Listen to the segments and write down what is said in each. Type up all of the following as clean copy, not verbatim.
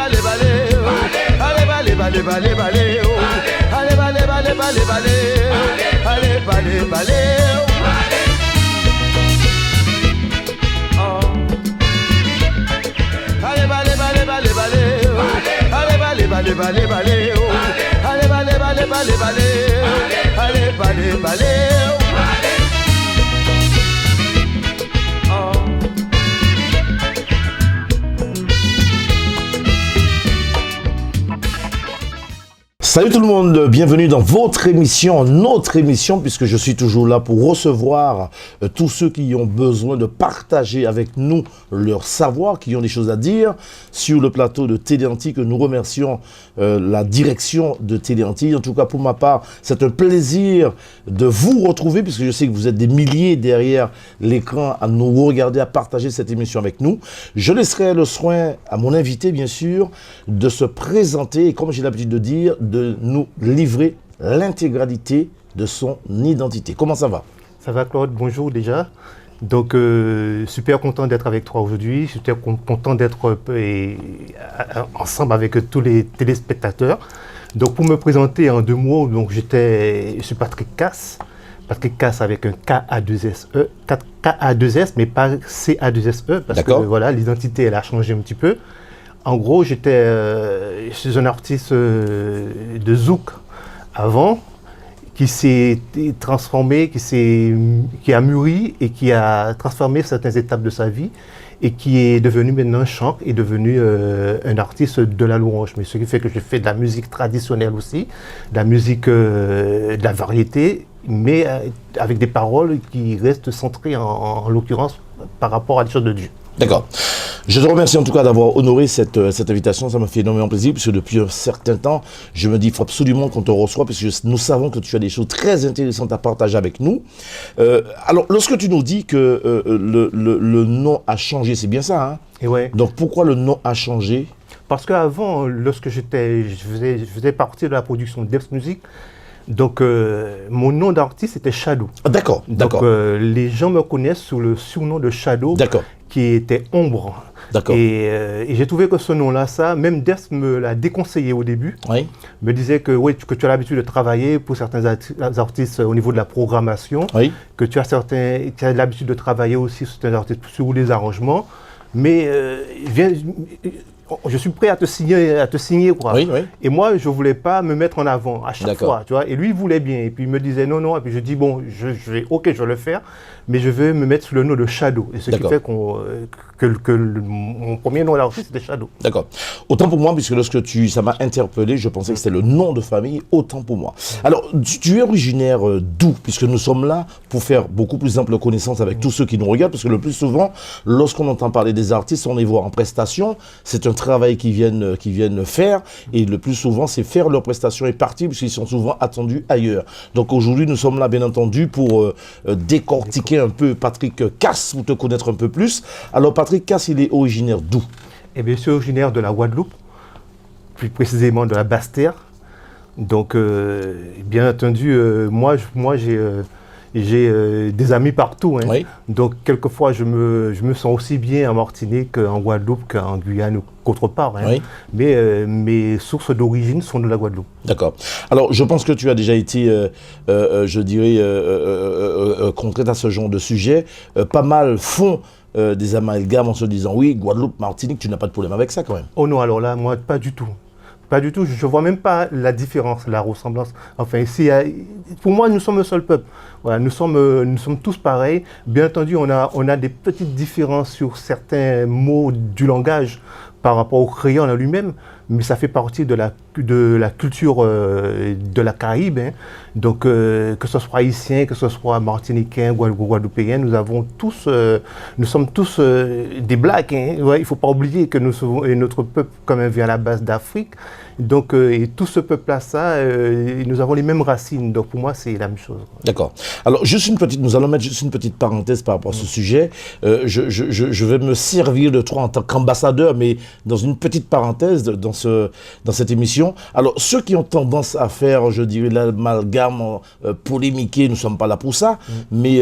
balé, balé, allez, balé, balé, balé, balé, allez, balé, balé, balé, balé, allez, balé, balé. Allez, balé, balé, balé, balé, allez, balé, balé, balé, balé, allez, balé, balé, balé, balé, allez, balé, balé. Salut tout le monde, bienvenue dans votre émission, notre émission, puisque je suis toujours là pour recevoir tous ceux qui ont besoin de partager avec nous leur savoir, qui ont des choses à dire sur le plateau de Télé Antilles, que nous remercions la direction de Télé Antilles. En tout cas, pour ma part, c'est un plaisir de vous retrouver, puisque je sais que vous êtes des milliers derrière l'écran à nous regarder, à partager cette émission avec nous. Je laisserai le soin à mon invité, bien sûr, de se présenter et, comme j'ai l'habitude de dire, de nous livrer l'intégralité de son identité. Comment ça va? Ça va, Claude, bonjour déjà. Donc, super content d'être avec toi aujourd'hui, super content d'être ensemble avec tous les téléspectateurs. Donc, pour me présenter en deux mots, donc je suis Patrick Casse. Patrick Casse avec un K-A-2-S-E, K-A-2-S, mais pas C-A-2-S-E, parce que voilà, l'identité, elle a changé un petit peu. En gros, je suis un artiste de zouk avant, qui s'est transformé, qui a mûri et qui a transformé certaines étapes de sa vie et qui est devenu maintenant un chanteur et devenu un artiste de la louange. Mais ce qui fait que je fais de la musique traditionnelle aussi, de la musique de la variété, mais avec des paroles qui restent centrées en l'occurrence par rapport à des choses de Dieu. D'accord. Je te remercie en tout cas d'avoir honoré cette invitation, ça m'a fait énormément plaisir, puisque depuis un certain temps, je me dis qu'il faut absolument qu'on te reçoive, parce que nous savons que tu as des choses très intéressantes à partager avec nous. Alors, lorsque tu nous dis que le nom a changé, c'est bien ça, hein? Et ouais. Donc, pourquoi le nom a changé? Parce qu'avant, lorsque je faisais partie de la production d'Eps Music, donc mon nom d'artiste était Shadow. Ah, d'accord, d'accord. Donc les gens me connaissent sous le surnom de Shadow, qui était Ombre. D'accord. Et j'ai trouvé que ce nom-là, même Deps me l'a déconseillé au début. Oui. Me disait que, oui, que tu as l'habitude de travailler pour certains artistes au niveau de la programmation, oui. Que tu as l'habitude de travailler aussi sur certains artistes sur les arrangements, mais je suis prêt à te signer quoi. Oui, oui. Et moi, je ne voulais pas me mettre en avant à chaque fois, tu vois. Et lui, il voulait bien. Et puis, il me disait non. Et puis, je dis, bon, je vais le faire, mais je vais me mettre sous le nom de Shadow. Et ce qui fait que mon premier nom là aussi, c'était Shadow. D'accord. Autant pour moi, puisque ça m'a interpellé, je pensais que c'était le nom de famille, autant pour moi. Alors, tu es originaire d'où? Puisque nous sommes là pour faire beaucoup plus ample connaissance avec tous ceux qui nous regardent, parce que le plus souvent, lorsqu'on entend parler des artistes, on les voit en prestation, c'est un travail qu'ils viennent faire, et le plus souvent, c'est faire leur prestation et partir, puisqu'ils sont souvent attendus ailleurs. Donc aujourd'hui, nous sommes là, bien entendu, pour décortiquer un peu Patrick Casse, pour te connaître un peu plus. Alors, Patrick Casse, il est originaire d'où? Eh bien, je suis originaire de la Guadeloupe, plus précisément de la Basse-Terre. Donc, bien entendu, moi j'ai des amis partout. Hein. Oui. Donc, quelquefois, je me sens aussi bien en Martinique qu'en Guadeloupe, qu'en Guyane ou qu'autre part. Hein. Oui. Mais mes sources d'origine sont de la Guadeloupe. D'accord. Alors, je pense que tu as déjà été, je dirais, concrète à ce genre de sujet. Pas mal font des amalgames en se disant, oui, Guadeloupe, Martinique, tu n'as pas de problème avec ça quand même. Oh non, alors là, moi, pas du tout. Pas du tout, je ne vois même pas la différence, la ressemblance. Enfin, ici, pour moi, nous sommes un seul peuple. Voilà, nous sommes tous pareils. Bien entendu, on a des petites différences sur certains mots du langage par rapport au créole en lui-même, mais ça fait partie de la culture de la Caraïbe. Hein. Donc, que ce soit haïtien, que ce soit martiniquais, guadeloupéen, nous sommes tous des Blacks. Hein. Ouais, il ne faut pas oublier que notre peuple quand même vient à la base d'Afrique. Donc, et tout ce peuple-là, nous avons les mêmes racines. Donc, pour moi, c'est la même chose. D'accord. Alors, nous allons mettre juste une petite parenthèse par rapport à ce sujet. Je vais me servir de toi en tant qu'ambassadeur, mais dans une petite parenthèse dans cette émission. Alors, ceux qui ont tendance à faire, je dirais, l'amalgame polémiqué, nous ne sommes pas là pour ça, mais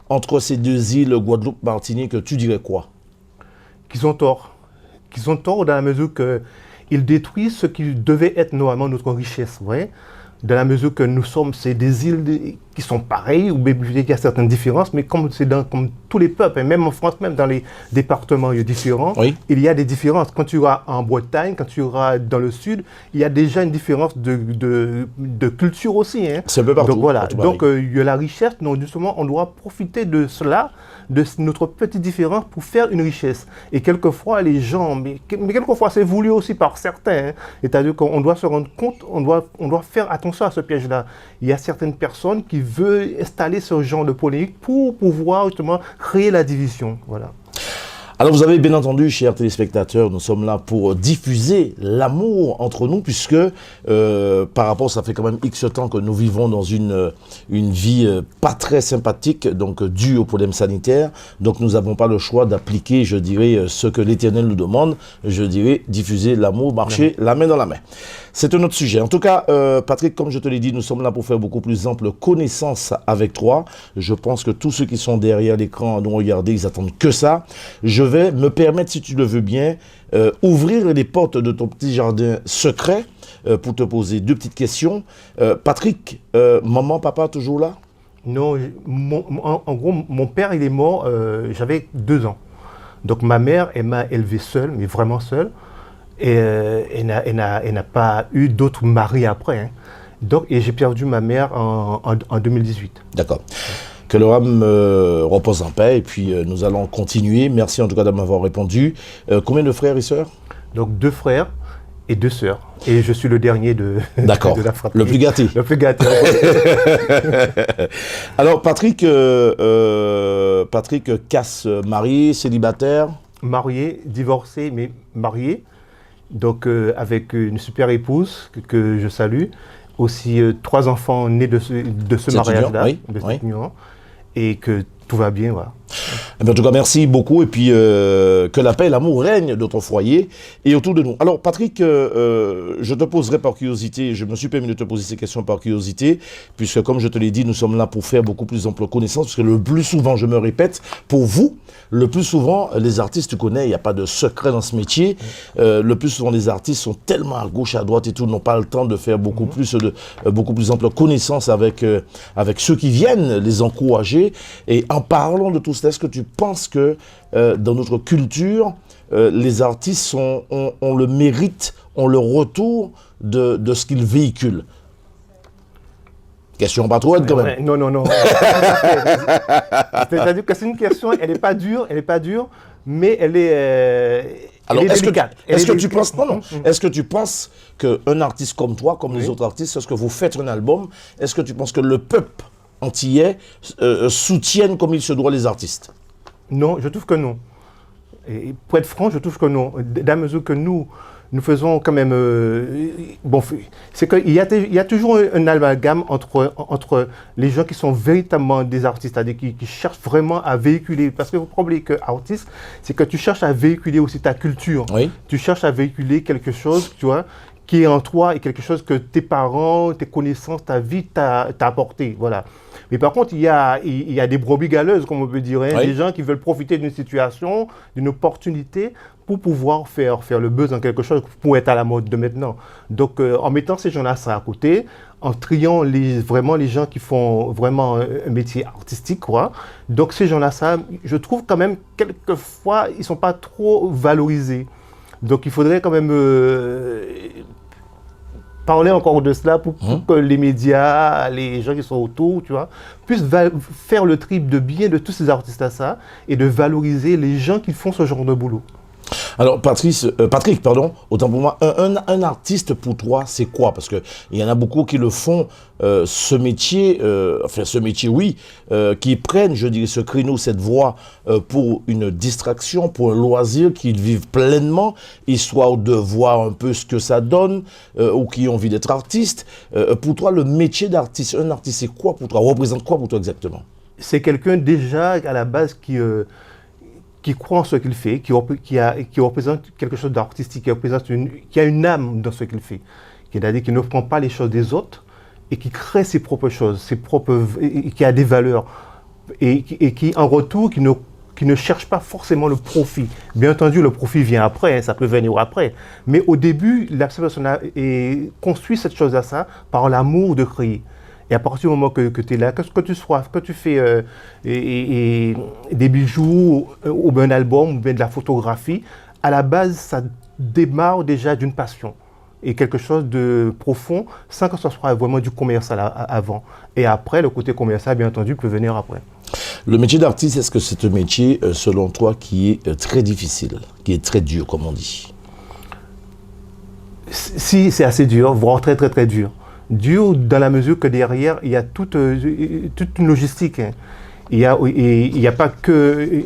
entre ces deux îles, Guadeloupe, Martinique, tu dirais quoi? Qu'ils ont tort. Qu'ils ont tort dans la mesure que il détruit ce qui devait être normalement notre richesse, vous voyez. Dans la mesure que nous sommes, c'est des îles qui sont pareilles, où il y a certaines différences, mais comme c'est comme tous les peuples, et même en France, même dans les départements différents, Oui. il y a des différences. Quand tu iras en Bretagne, quand tu iras dans le sud, il y a déjà une différence de culture aussi. Hein. C'est un peu partout. Donc voilà, partout donc pareil. il y a la richesse, donc justement, on doit profiter de cela, de notre petite différence pour faire une richesse. Et quelquefois, les gens, mais quelquefois c'est voulu aussi par certains, hein. C'est-à-dire qu'on doit se rendre compte, on doit faire attention à ce piège-là. Il y a certaines personnes qui veulent installer ce genre de polémique pour pouvoir justement créer la division. Voilà. Alors vous avez bien entendu, chers téléspectateurs, nous sommes là pour diffuser l'amour entre nous, puisque par rapport, ça fait quand même X temps que nous vivons dans une vie pas très sympathique, donc due aux problèmes sanitaires. Donc nous n'avons pas le choix d'appliquer, je dirais, ce que l'Éternel nous demande, je dirais, diffuser l'amour, marcher la main dans la main. C'est un autre sujet. En tout cas, Patrick, comme je te l'ai dit, nous sommes là pour faire beaucoup plus ample connaissance avec toi. Je pense que tous ceux qui sont derrière l'écran à nous regarder, ils attendent que ça. Je vais me permettre, si tu le veux bien, ouvrir les portes de ton petit jardin secret pour te poser deux petites questions. Patrick, maman, papa, toujours là? Non, en gros, mon père, il est mort, j'avais 2 ans. Donc ma mère, elle m'a élevé seule, mais vraiment seule. Et elle n'a pas eu d'autres maris après. Hein. Donc, et j'ai perdu ma mère en 2018. D'accord. Que leur âme repose en paix. Et puis, nous allons continuer. Merci en tout cas de m'avoir répondu. Combien de frères et sœurs? Donc, 2 frères et 2 sœurs. Et je suis le dernier de la fratrie. Le plus gâté. Le plus gâté. Alors, Patrick Casse, marié, célibataire? Marié, divorcé, mais marié. Donc, avec une super épouse que je salue. Aussi, 3 enfants nés de ce mariage-là, oui, de cette union. Et que tout va bien, voilà. Eh bien, en tout cas, merci beaucoup. Et puis, que la paix et l'amour règnent dans ton foyer et autour de nous. Alors, Patrick, je te poserai par curiosité, je me suis permis de te poser ces questions par curiosité, puisque, comme je te l'ai dit, nous sommes là pour faire beaucoup plus ample connaissance, parce que le plus souvent, je me répète, pour vous, le plus souvent, les artistes, tu connais, il n'y a pas de secret dans ce métier. Le plus souvent, les artistes sont tellement à gauche, à droite et tout, n'ont pas le temps de faire beaucoup plus ample connaissance avec ceux qui viennent les encourager. Et en parlant de tout cela, est-ce que tu penses que dans notre culture, les artistes ont le mérite, ont le retour de ce qu'ils véhiculent? Question pas trop quand même. Non. C'est-à-dire que c'est une question, elle n'est pas dure, mais elle est, alors, elle est délicate. Est-ce que tu penses qu'un artiste comme toi, comme les autres artistes, lorsque vous faites un album, est-ce que tu penses que le peuple antillais soutienne comme il se doit les artistes? Non, je trouve que non. Et pour être franc, je trouve que non. Dans la mesure que nous faisons quand même... bon, c'est qu'il y a toujours un amalgame entre les gens qui sont véritablement des artistes, c'est-à-dire qui cherchent vraiment à véhiculer. Parce que le problème que artiste, c'est que tu cherches à véhiculer aussi ta culture. Oui. Tu cherches à véhiculer quelque chose, tu vois, qui est en toi et quelque chose que tes parents, tes connaissances, ta vie t'a apporté. Voilà. Mais par contre, il y a des brebis galeuses, comme on peut dire, hein, des gens qui veulent profiter d'une situation, d'une opportunité pour pouvoir faire le buzz en quelque chose, pour être à la mode de maintenant. Donc, en mettant ces gens-là ça à côté, en triant vraiment les gens qui font vraiment un métier artistique, quoi. Donc, ces gens-là, ça, je trouve quand même, quelquefois, ils ne sont pas trop valorisés. Donc, il faudrait quand même parler encore de cela pour que les médias, les gens qui sont autour, tu vois, puissent faire le tri de bien de tous ces artistes-là, ça, et de valoriser les gens qui font ce genre de boulot. Alors, Patrick, autant pour moi, un artiste pour toi, c'est quoi? Parce qu'il y en a beaucoup qui le font, ce métier, qui prennent, je dirais, ce créneau, cette voie pour une distraction, pour un loisir, qu'ils vivent pleinement, histoire de voir un peu ce que ça donne, ou qui ont envie d'être artistes. Pour toi, le métier d'artiste, un artiste, c'est quoi pour toi? Représente quoi pour toi exactement? C'est quelqu'un déjà, à la base, qui croit en ce qu'il fait, qui représente quelque chose d'artistique, qui a une âme dans ce qu'il fait. C'est-à-dire qu'il ne prend pas les choses des autres et qui crée ses propres choses, qui a des valeurs et qui en retour, qui qui ne cherchent pas forcément le profit. Bien entendu, le profit vient après, hein, ça peut venir après. Mais au début, la personne a construit cette chose-là ça, par l'amour de créer. Et à partir du moment que tu es là, que tu fais des bijoux ou bien un album ou bien de la photographie, à la base, ça démarre déjà d'une passion et quelque chose de profond sans que ce soit vraiment du commercial avant. Et après, le côté commercial, bien entendu, peut venir après. Le métier d'artiste, est-ce que c'est un métier, selon toi, qui est très difficile, qui est très dur, comme on dit? Si, c'est assez dur, voire très, très, très dur. Dur dans la mesure que derrière, il y a toute une logistique. Hein. Il n'y a pas que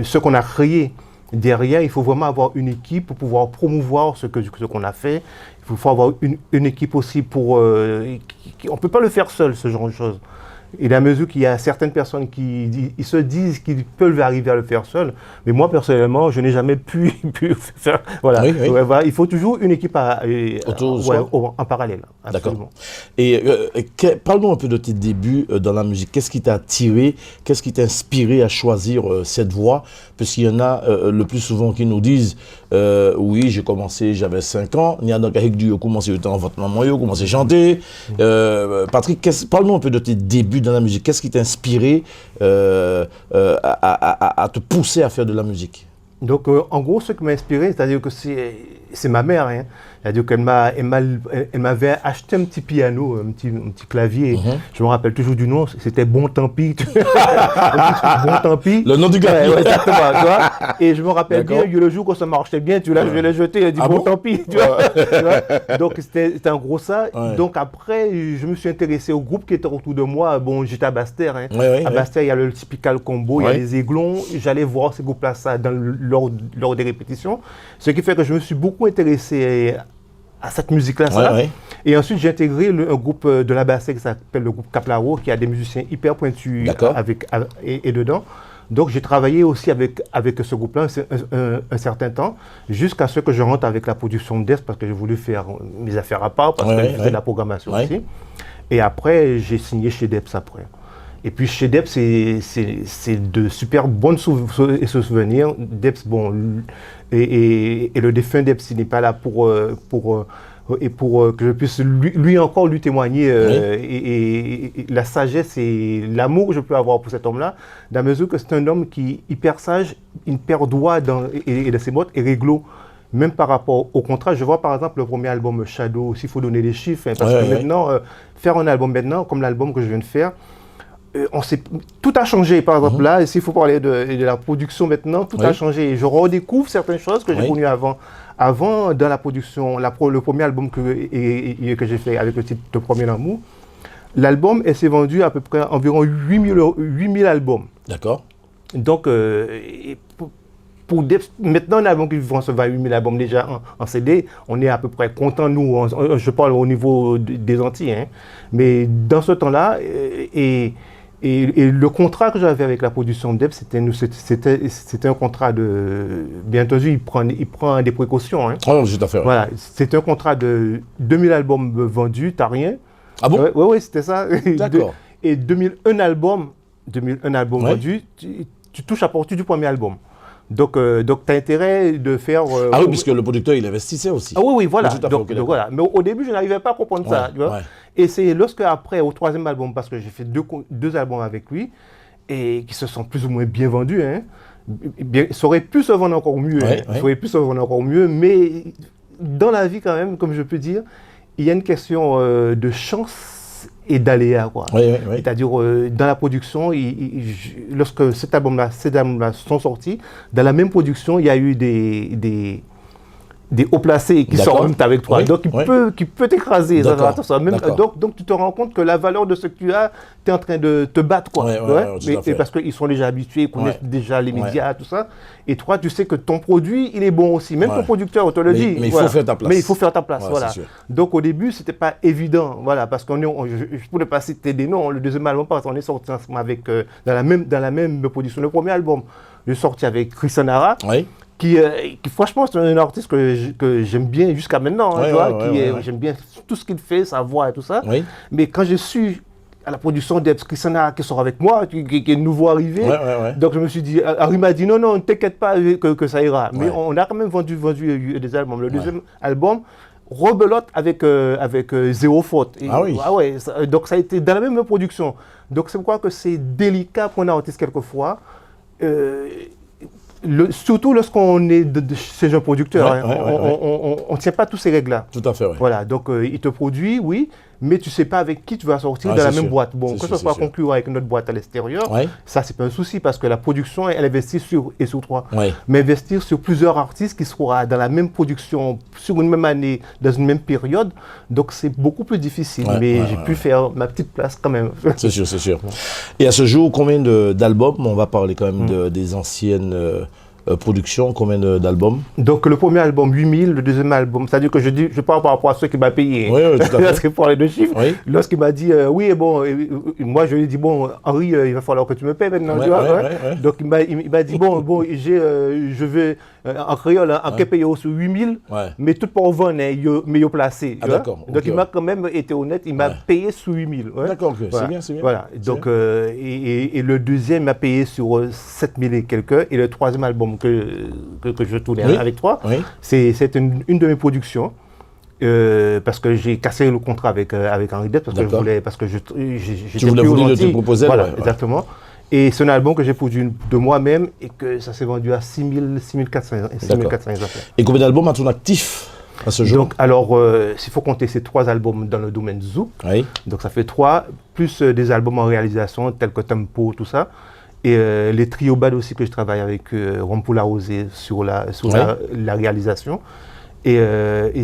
ce qu'on a créé. Derrière, il faut vraiment avoir une équipe pour pouvoir promouvoir ce qu'on a fait. Il faut avoir une équipe aussi pour... on ne peut pas le faire seul, ce genre de choses. Et à la mesure qu'il y a certaines personnes qui se disent qu'ils peuvent arriver à le faire seul, mais moi, personnellement, je n'ai jamais pu faire... Voilà. Oui, oui. Ouais, voilà. Il faut toujours une équipe en parallèle. D'accord. Et parle-nous un peu de tes débuts dans la musique. Qu'est-ce qui t'a attiré? Qu'est-ce qui t'a inspiré à choisir cette voie? Parce qu'il y en a le plus souvent qui nous disent oui, j'ai commencé, j'avais 5 ans. Il y en a qui ont commencé en votre maman, ils ont commencé à chanter. Patrick, parle-nous un peu de tes débuts dans la musique. Qu'est-ce qui t'a inspiré à te pousser à faire de la musique? Donc, en gros, ce qui m'a inspiré, c'est-à-dire que c'est ma mère. Hein. C'est-à-dire qu'elle m'avait acheté un petit piano, un petit clavier. Je me rappelle toujours du nom, c'était Bon Tant Pis. Bon Tant Pis. Le nom du gars. Ouais, exactement. Tu vois. Et je me rappelle bien, le jour où ça marchait bien, je l'ai jeté, il a dit Bon Tant Pis. Tu vois. Donc, c'était en gros ça. Ouais. Donc, après, je me suis intéressé au groupe qui était autour de moi. Bon, j'étais à Basse-Terre. Hein. Ouais, à Basse-Terre, il y a le Typical Combo, il y a les Aiglons. J'allais voir ces groupes-là lors des répétitions. Ce qui fait que je me suis beaucoup intéressé à cette musique-là. Ouais. Et ensuite, j'ai intégré un groupe de la Basse-Terre qui s'appelle le groupe Caplaro, qui a des musiciens hyper pointus et dedans. Donc, j'ai travaillé aussi avec ce groupe-là un certain temps, jusqu'à ce que je rentre avec la production de Debs, parce que j'ai voulu faire mes affaires à part, parce que je faisais de la programmation aussi. Et après, j'ai signé chez Debs après. Et puis chez Debs, c'est de super bons souvenirs. Debs, bon, et le défunt Debs, il n'est pas là pour que je puisse lui encore lui témoigner et la sagesse et l'amour que je peux avoir pour cet homme-là, dans la mesure que c'est un homme qui est hyper sage, il perd droit dans ses bottes et réglo. Même par rapport au contrat, je vois par exemple le premier album Shadow, s'il faut donner des chiffres, hein, parce que maintenant, faire un album maintenant, comme l'album que je viens de faire, tout a changé, par exemple là, s'il faut parler de la production maintenant, tout a changé. Je redécouvre certaines choses que j'ai connues avant. Avant, dans la production, le premier album que j'ai fait avec le titre de Premier Amour, l'album s'est vendu à peu près environ 8000 albums. D'accord. Donc, maintenant, un album qui se vend 8000 albums déjà en CD, on est à peu près content, nous, je parle au niveau des Antilles, hein. Mais dans ce temps-là, et le contrat que j'avais avec la production de Debs, c'était un contrat de... Bien entendu, il prend des précautions. Hein. Oh, tout à fait. Voilà, c'était un contrat de 2000 albums vendus, t'as rien. Ah bon? Oui, c'était ça. D'accord. Et 2001 albums vendus, tu touches à partir du premier album. Donc tu as intérêt de faire... ah oui, puisque le producteur, il investissait aussi. Ah oui, voilà. Donc, voilà. Mais au début, je n'arrivais pas à comprendre ça. Tu vois. Et c'est lorsque après, au troisième album, parce que j'ai fait deux albums avec lui, et qui se sont plus ou moins bien vendus, hein, ça aurait pu se vendre encore mieux. Ça aurait pu se vendre encore mieux, mais dans la vie quand même, comme je peux dire, il y a une question de chance et d'aléa, quoi. C'est-à-dire, dans la production, lorsque ces albums-là sont sortis, dans la même production, il y a eu des hauts placés qui sont avec toi, donc qui peut t'écraser. Donc tu te rends compte que la valeur de ce que tu as, tu es en train de te battre, quoi. Mais parce qu'ils sont déjà habitués, ils connaissent déjà les médias, tout ça. Et toi, tu sais que ton produit, il est bon aussi. Même ton producteur te le dit. Mais il faut faire ta place. Mais il faut faire ta place, voilà. Donc au début, c'était pas évident, voilà, parce qu'on je pourrais pas citer des noms. Le deuxième album, parce qu'on est sorti ensemble avec dans la même production. Le premier album, je suis sorti avec Chris Sanara. Qui franchement, c'est un artiste que j'aime bien jusqu'à maintenant. J'aime bien tout ce qu'il fait, sa voix et tout ça. Mais quand j'ai su à la production d'Ebs Christiana qui sort avec moi, qui est nouveau arrivé. Ouais. Donc je me suis dit, Harry m'a dit non, t'inquiète pas que ça ira. Mais Ouais. on a quand même vendu des albums. Le deuxième album, rebelote avec Zéro Faute. Et, Ah oui. Ouais, donc ça a été dans la même production. Donc c'est pourquoi que c'est délicat pour un artiste quelquefois. Surtout lorsqu'on est chez un producteur, on ne tient pas tous ces règles-là. Tout à fait, oui. Voilà, donc il te produit, oui, mais tu ne sais pas avec qui tu vas sortir dans la même boîte. Bon, que ce soit concurrent avec une autre boîte à l'extérieur, ça c'est pas un souci parce que la production, elle investit sur toi. Mais investir sur plusieurs artistes qui seront dans la même production, sur une même année, dans une même période, donc c'est beaucoup plus difficile. Mais j'ai pu faire ma petite place quand même. C'est sûr, c'est sûr. Et à ce jour, combien d'albums? On va parler quand même des anciennes production, combien d'albums? Donc le premier album 8000, le deuxième album, c'est-à-dire que je parle par rapport à ceux qui m'ont payé. Oui, tout à fait. Lorsqu'il parlait de chiffres, lorsqu'il m'a dit oui, bon, moi je lui ai dit bon, Henri, il va falloir que tu me payes maintenant, tu vois. Donc il m'a dit bon, je veux en créole, en payer sur 8000, mais tout pour vendre, mais il placé. Ah, d'accord. Donc il m'a quand même été honnête, il m'a payé sur 8000. D'accord, c'est bien. Voilà. Donc et le deuxième m'a payé sur 7000 et quelques, et le troisième album que je tournais avec toi, c'est une de mes productions. Parce que j'ai cassé le contrat avec Henri Dep parce que tu voulais de te proposer. Voilà, exactement. Et c'est un album que j'ai produit de moi-même et que ça s'est vendu à 6400 exemplaires. Et combien d'albums à ton actif à ce jour? Donc, alors, s'il faut compter ces 3 albums dans le domaine Zouk, donc ça fait 3, plus des albums en réalisation tels que Tempo, tout ça. Et les triobades aussi que je travaille avec Rompoula Rosé sur la réalisation. Et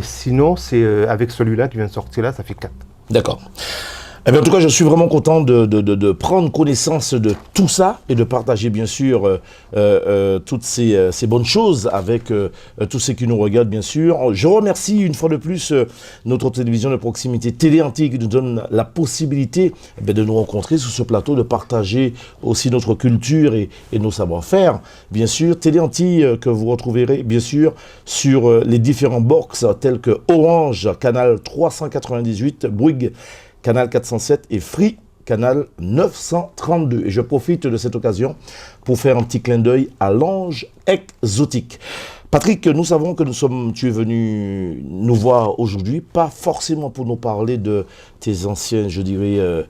sinon, c'est avec celui-là qui vient de sortir là, ça fait 4. D'accord. Eh bien, en tout cas, je suis vraiment content de prendre connaissance de tout ça et de partager, bien sûr, toutes ces bonnes choses avec tous ceux qui nous regardent, bien sûr. Je remercie une fois de plus notre télévision de proximité Télé Antilles qui nous donne la possibilité de nous rencontrer sur ce plateau, de partager aussi notre culture et nos savoir-faire. Bien sûr, Télé Antilles que vous retrouverez, bien sûr, sur les différents box tels que Orange, Canal 398, Bouygues, Canal 407 et Free, Canal 932. Et je profite de cette occasion pour faire un petit clin d'œil à l'ange exotique. Patrick, nous savons que tu es venu nous voir aujourd'hui, pas forcément pour nous parler de tes anciens, je dirais,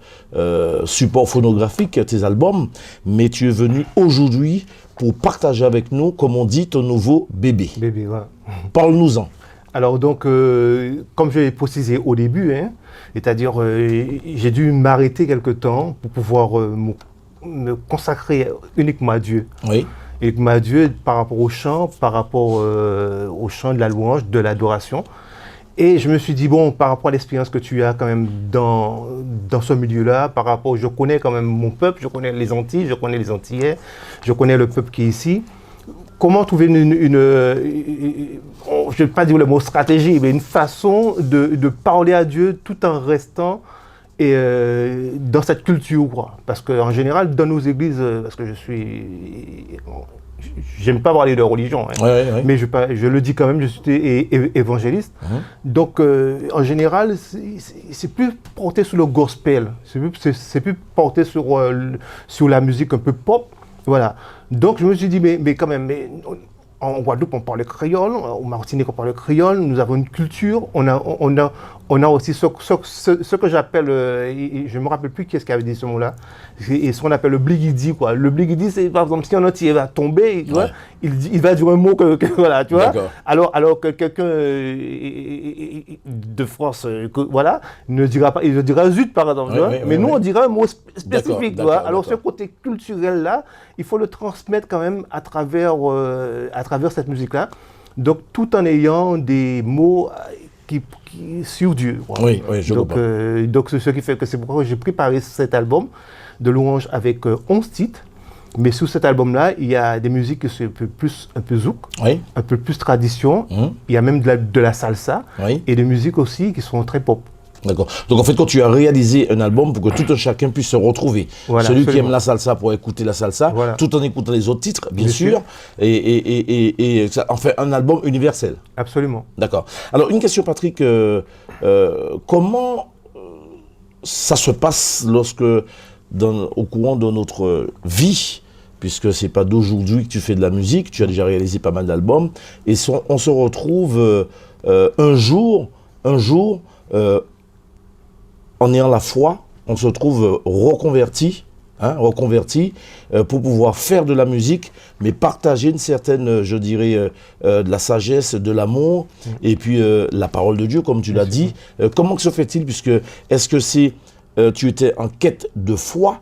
supports phonographiques, tes albums, mais tu es venu aujourd'hui pour partager avec nous, comme on dit, ton nouveau bébé. Bébé, ouais. Parle-nous-en. Alors donc, comme je l'ai précisé au début, c'est-à-dire j'ai dû m'arrêter quelque temps pour pouvoir me consacrer uniquement à Dieu. Oui. Uniquement à Dieu par rapport au chant, par rapport au chant de la louange, de l'adoration. Et je me suis dit, bon, par rapport à l'expérience que tu as quand même dans ce milieu-là, par rapport, je connais quand même mon peuple, je connais les Antilles, je connais les Antillais, je connais le peuple qui est ici. Comment trouver je ne vais pas dire le mot stratégie, mais une façon de parler à Dieu tout en restant dans cette culture, quoi. Parce qu'en général, dans nos églises, parce que j'aime pas parler de religion, mais je le dis quand même, je suis évangéliste. Donc, en général, c'est plus porté sur le gospel, c'est plus porté sur la musique un peu pop. Voilà. Donc je me suis dit, mais quand même, en Guadeloupe, on parle créole, au Martinique, on parle créole, nous avons une culture, on a aussi ce que j'appelle, je ne me rappelle plus qui est-ce qui avait dit ce mot-là, et ce qu'on appelle le bligidi, quoi. Le bligidi, c'est par exemple, si un entier va tomber, tu vois, il va dire un mot voilà, tu vois. Alors que quelqu'un de France, voilà, ne dira pas, il le dira zut, par exemple, mais nous, on dira un mot spécifique, tu vois. Alors ce côté culturel-là, il faut le transmettre quand même à travers cette musique-là, donc tout en ayant des mots qui sur Dieu. Oui, je comprends. Donc c'est ce qui fait que c'est pourquoi j'ai préparé cet album de louange avec 11 titres, mais sur cet album-là, il y a des musiques qui sont un peu zouk, un peu plus tradition, il y a même de la salsa, et des musiques aussi qui sont très pop. D'accord. Donc en fait, quand tu as réalisé un album pour que tout un chacun puisse se retrouver, celui qui aime la salsa pour écouter la salsa, tout en écoutant les autres titres, bien sûr, et ça en fait un album universel. Absolument. D'accord. Alors une question, Patrick, comment ça se passe lorsque, au courant de notre vie, puisque c'est pas d'aujourd'hui que tu fais de la musique, tu as déjà réalisé pas mal d'albums, et on se retrouve un jour, en ayant la foi, on se trouve reconverti, pour pouvoir faire de la musique, mais partager une certaine, je dirais, de la sagesse, de l'amour, et puis la parole de Dieu, comme tu l'as dit. Comment que se fait-il, puisque est-ce que tu étais en quête de foi,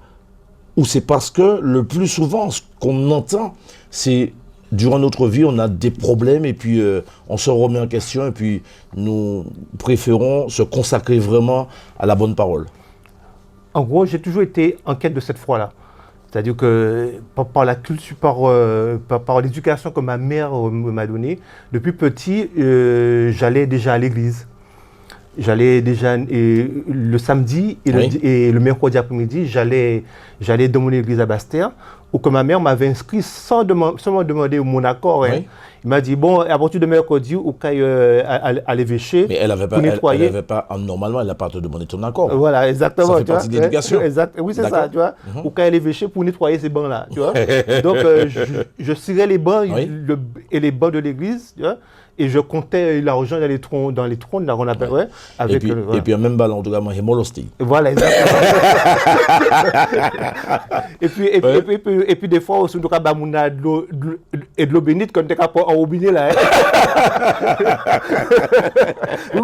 ou c'est parce que le plus souvent, ce qu'on entend, c'est durant notre vie, on a des problèmes, et puis on se remet en question, et puis nous préférons se consacrer vraiment à la bonne parole. En gros, j'ai toujours été en quête de cette foi-là. C'est-à-dire que par la culture, par l'éducation que ma mère m'a donnée, depuis petit, j'allais déjà à l'église. J'allais déjà le samedi et le mercredi après-midi, j'allais dans mon église à Basse-Terre, où que ma mère m'avait inscrit sans me demander mon accord. Oui. Il m'a dit, bon, à partir de mercredi, ou à l'évêché, mais elle n'avait pas, normalement, elle n'a pas à te demander ton accord. Voilà, exactement. Ça fait partie de l'éducation. Oui, c'est ça, tu vois. Ou à l'évêché pour nettoyer ces bancs-là, tu vois. Donc, je cirais les bancs et les bancs de l'église, tu vois. Et je comptais l'argent dans les trônes, là, on appelle, avec, et puis, même ballon, en tout cas, moi, j'ai molosté. Voilà, exactement. et puis, des fois, aussi, on a de l'eau bénite quand on est en robinet, là.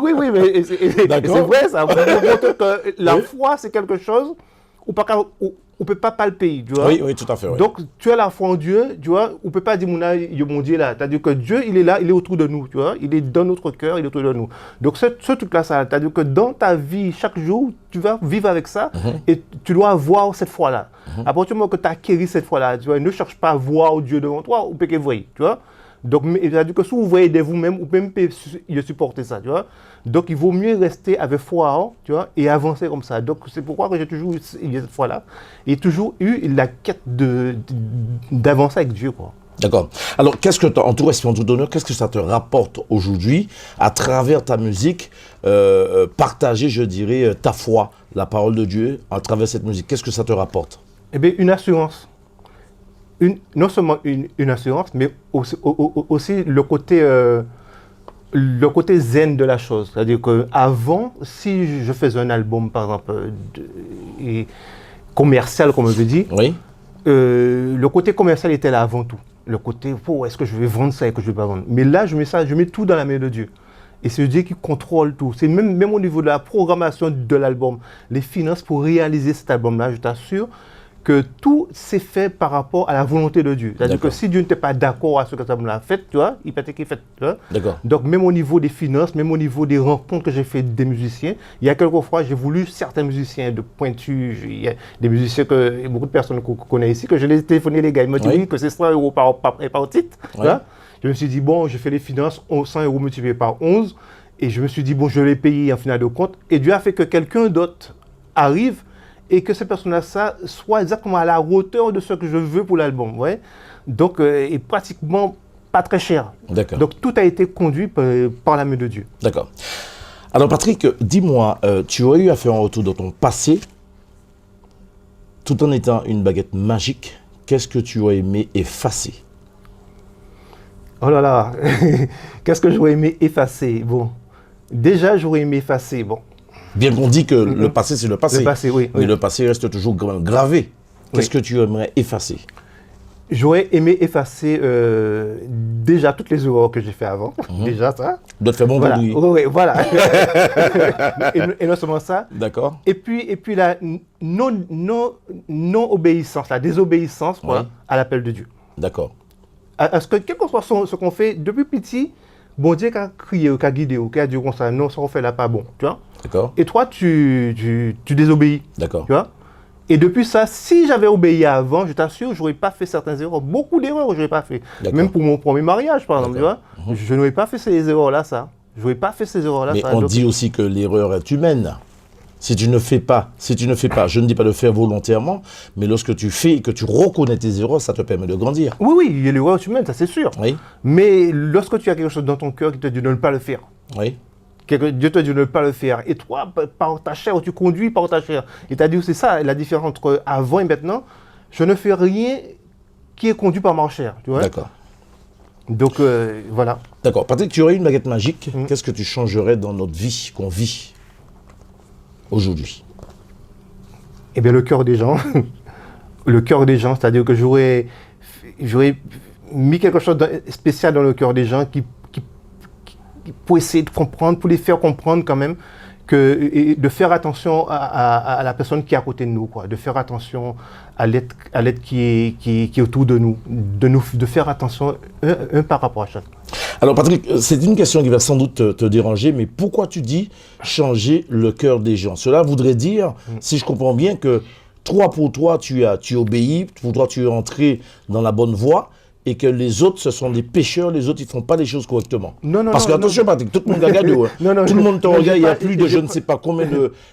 Oui, mais c'est vrai, ça. Vous montre que la foi, c'est quelque chose où on ne peut pas palper, tu vois. Oui, tout à fait. Oui. Donc, tu as la foi en Dieu, tu vois, on ne peut pas dire, mon Dieu là. C'est-à-dire que Dieu, il est là, il est autour de nous, tu vois. Il est dans notre cœur, il est autour de nous. Donc, ce truc-là, c'est-à-dire que dans ta vie, chaque jour, tu vas vivre avec ça et tu dois avoir cette foi-là. À partir du moment que tu as acquis cette foi-là, tu vois, ne cherche pas à voir Dieu devant toi, ou peut que vous tu vois. Donc, c'est-à-dire que si vous voyez de vous-même, ou même il supporter ça, tu vois. Donc, il vaut mieux rester avec foi, tu vois, et avancer comme ça. Donc, c'est pourquoi que j'ai toujours eu cette foi-là, et toujours eu la quête d'avancer avec Dieu, quoi. D'accord. Alors, en tout respect, en tout honneur, qu'est-ce que ça te rapporte aujourd'hui, à travers ta musique, partager, je dirais, ta foi, la parole de Dieu, à travers cette musique? Qu'est-ce que ça te rapporte? Eh bien, une assurance. Non seulement une assurance, mais aussi le côté zen de la chose. C'est-à-dire qu'avant, si je faisais un album, par exemple, commercial, comme on veut dire, le côté commercial était là avant tout. Le côté, est-ce que je vais vendre ça et que je ne vais pas vendre? Mais là, je mets tout dans la main de Dieu. Et c'est Dieu qui contrôle tout. C'est même au niveau de la programmation de l'album, les finances pour réaliser cet album-là, je t'assure que tout s'est fait par rapport à la volonté de Dieu. C'est-à-dire que si Dieu n'était pas d'accord à ce que ça me l'a fait, tu vois, il peut être qu'il fait. Tu vois. D'accord. Donc même au niveau des finances, même au niveau des rencontres que j'ai fait des musiciens, il y a quelques fois, j'ai voulu certains musiciens de pointu, il y a des musiciens que beaucoup de personnes qu'on connaît ici, que je les ai téléphonés, les gars, ils m'ont dit que c'est 100 € par titre. Tu vois. Je me suis dit, bon, je fais les finances, 100 € multipliés par 11, et je me suis dit, bon, je vais les payer en final de compte, et Dieu a fait que quelqu'un d'autre arrive et que ces personnes-là soient exactement à la hauteur de ce que je veux pour l'album. Ouais. Donc, et pratiquement pas très cher. D'accord. Donc, tout a été conduit par la main de Dieu. D'accord. Alors, Patrick, dis-moi, tu aurais eu à faire un retour dans ton passé, tout en étant une baguette magique. Qu'est-ce que tu aurais aimé effacer? Oh là là, qu'est-ce que j'aurais aimé effacer? Bon, déjà, j'aurais aimé effacer, bon. Bien qu'on dit que le passé, c'est le passé. Le passé, oui. Mais le passé reste toujours gravé. Qu'est-ce que tu aimerais effacer? J'aurais aimé effacer déjà toutes les erreurs que j'ai fait avant. Déjà ça. Doit te faire bon voilà. boudouille. Oui, voilà. et non seulement ça. D'accord. Et puis la non-obéissance, la désobéissance à l'appel de Dieu. D'accord. Parce que quel que soit ce qu'on fait, depuis petit, bon Dieu qui a crié, qui a guidé, qui a dit comme ça, non, ça on fait là pas bon, tu vois. D'accord. Et toi, tu désobéis. D'accord. Tu vois. Et depuis ça, si j'avais obéi avant, je t'assure, je n'aurais pas fait certaines erreurs. Beaucoup d'erreurs que je n'aurais pas fait. Même pour mon premier mariage, par exemple, tu vois. Je n'aurais pas fait ces erreurs-là, ça. Je n'aurais pas fait ces erreurs-là, mais ça. on dit aussi que l'erreur est humaine. Si tu ne fais pas, je ne dis pas de faire volontairement, mais lorsque tu fais et que tu reconnais tes erreurs, ça te permet de grandir. Oui, il y a l'erreur humaine, ça c'est sûr. Oui. Mais lorsque tu as quelque chose dans ton cœur qui te dit de ne pas le faire, oui. Dieu te dit de ne pas le faire. Et toi, par ta chair, tu conduis par ta chair. Et tu as dit, c'est ça la différence entre avant et maintenant. Je ne fais rien qui est conduit par ma chair. Tu vois? D'accord. Donc, voilà. D'accord. Patrick, tu aurais une baguette magique. Qu'est-ce que tu changerais dans notre vie qu'on vit aujourd'hui? Eh bien, le cœur des gens. Le cœur des gens, c'est-à-dire que j'aurais mis quelque chose de spécial dans le cœur des gens pour essayer de comprendre, pour les faire comprendre quand même, et de faire attention à la personne qui est à côté de nous, quoi, de faire attention à l'être qui est autour de nous, de faire attention un par rapport à chaque. Alors Patrick, c'est une question qui va sans doute te déranger, mais pourquoi tu dis changer le cœur des gens? Cela voudrait dire, si je comprends bien, que pour toi, tu obéis, pour toi, tu es entré dans la bonne voie, et que les autres, ce sont des pécheurs, les autres, ils ne font pas les choses correctement. Non, Parce que, attention, Patrick, tout le monde regarde, tout le monde te regarde, il y a plus de je ne sais pas combien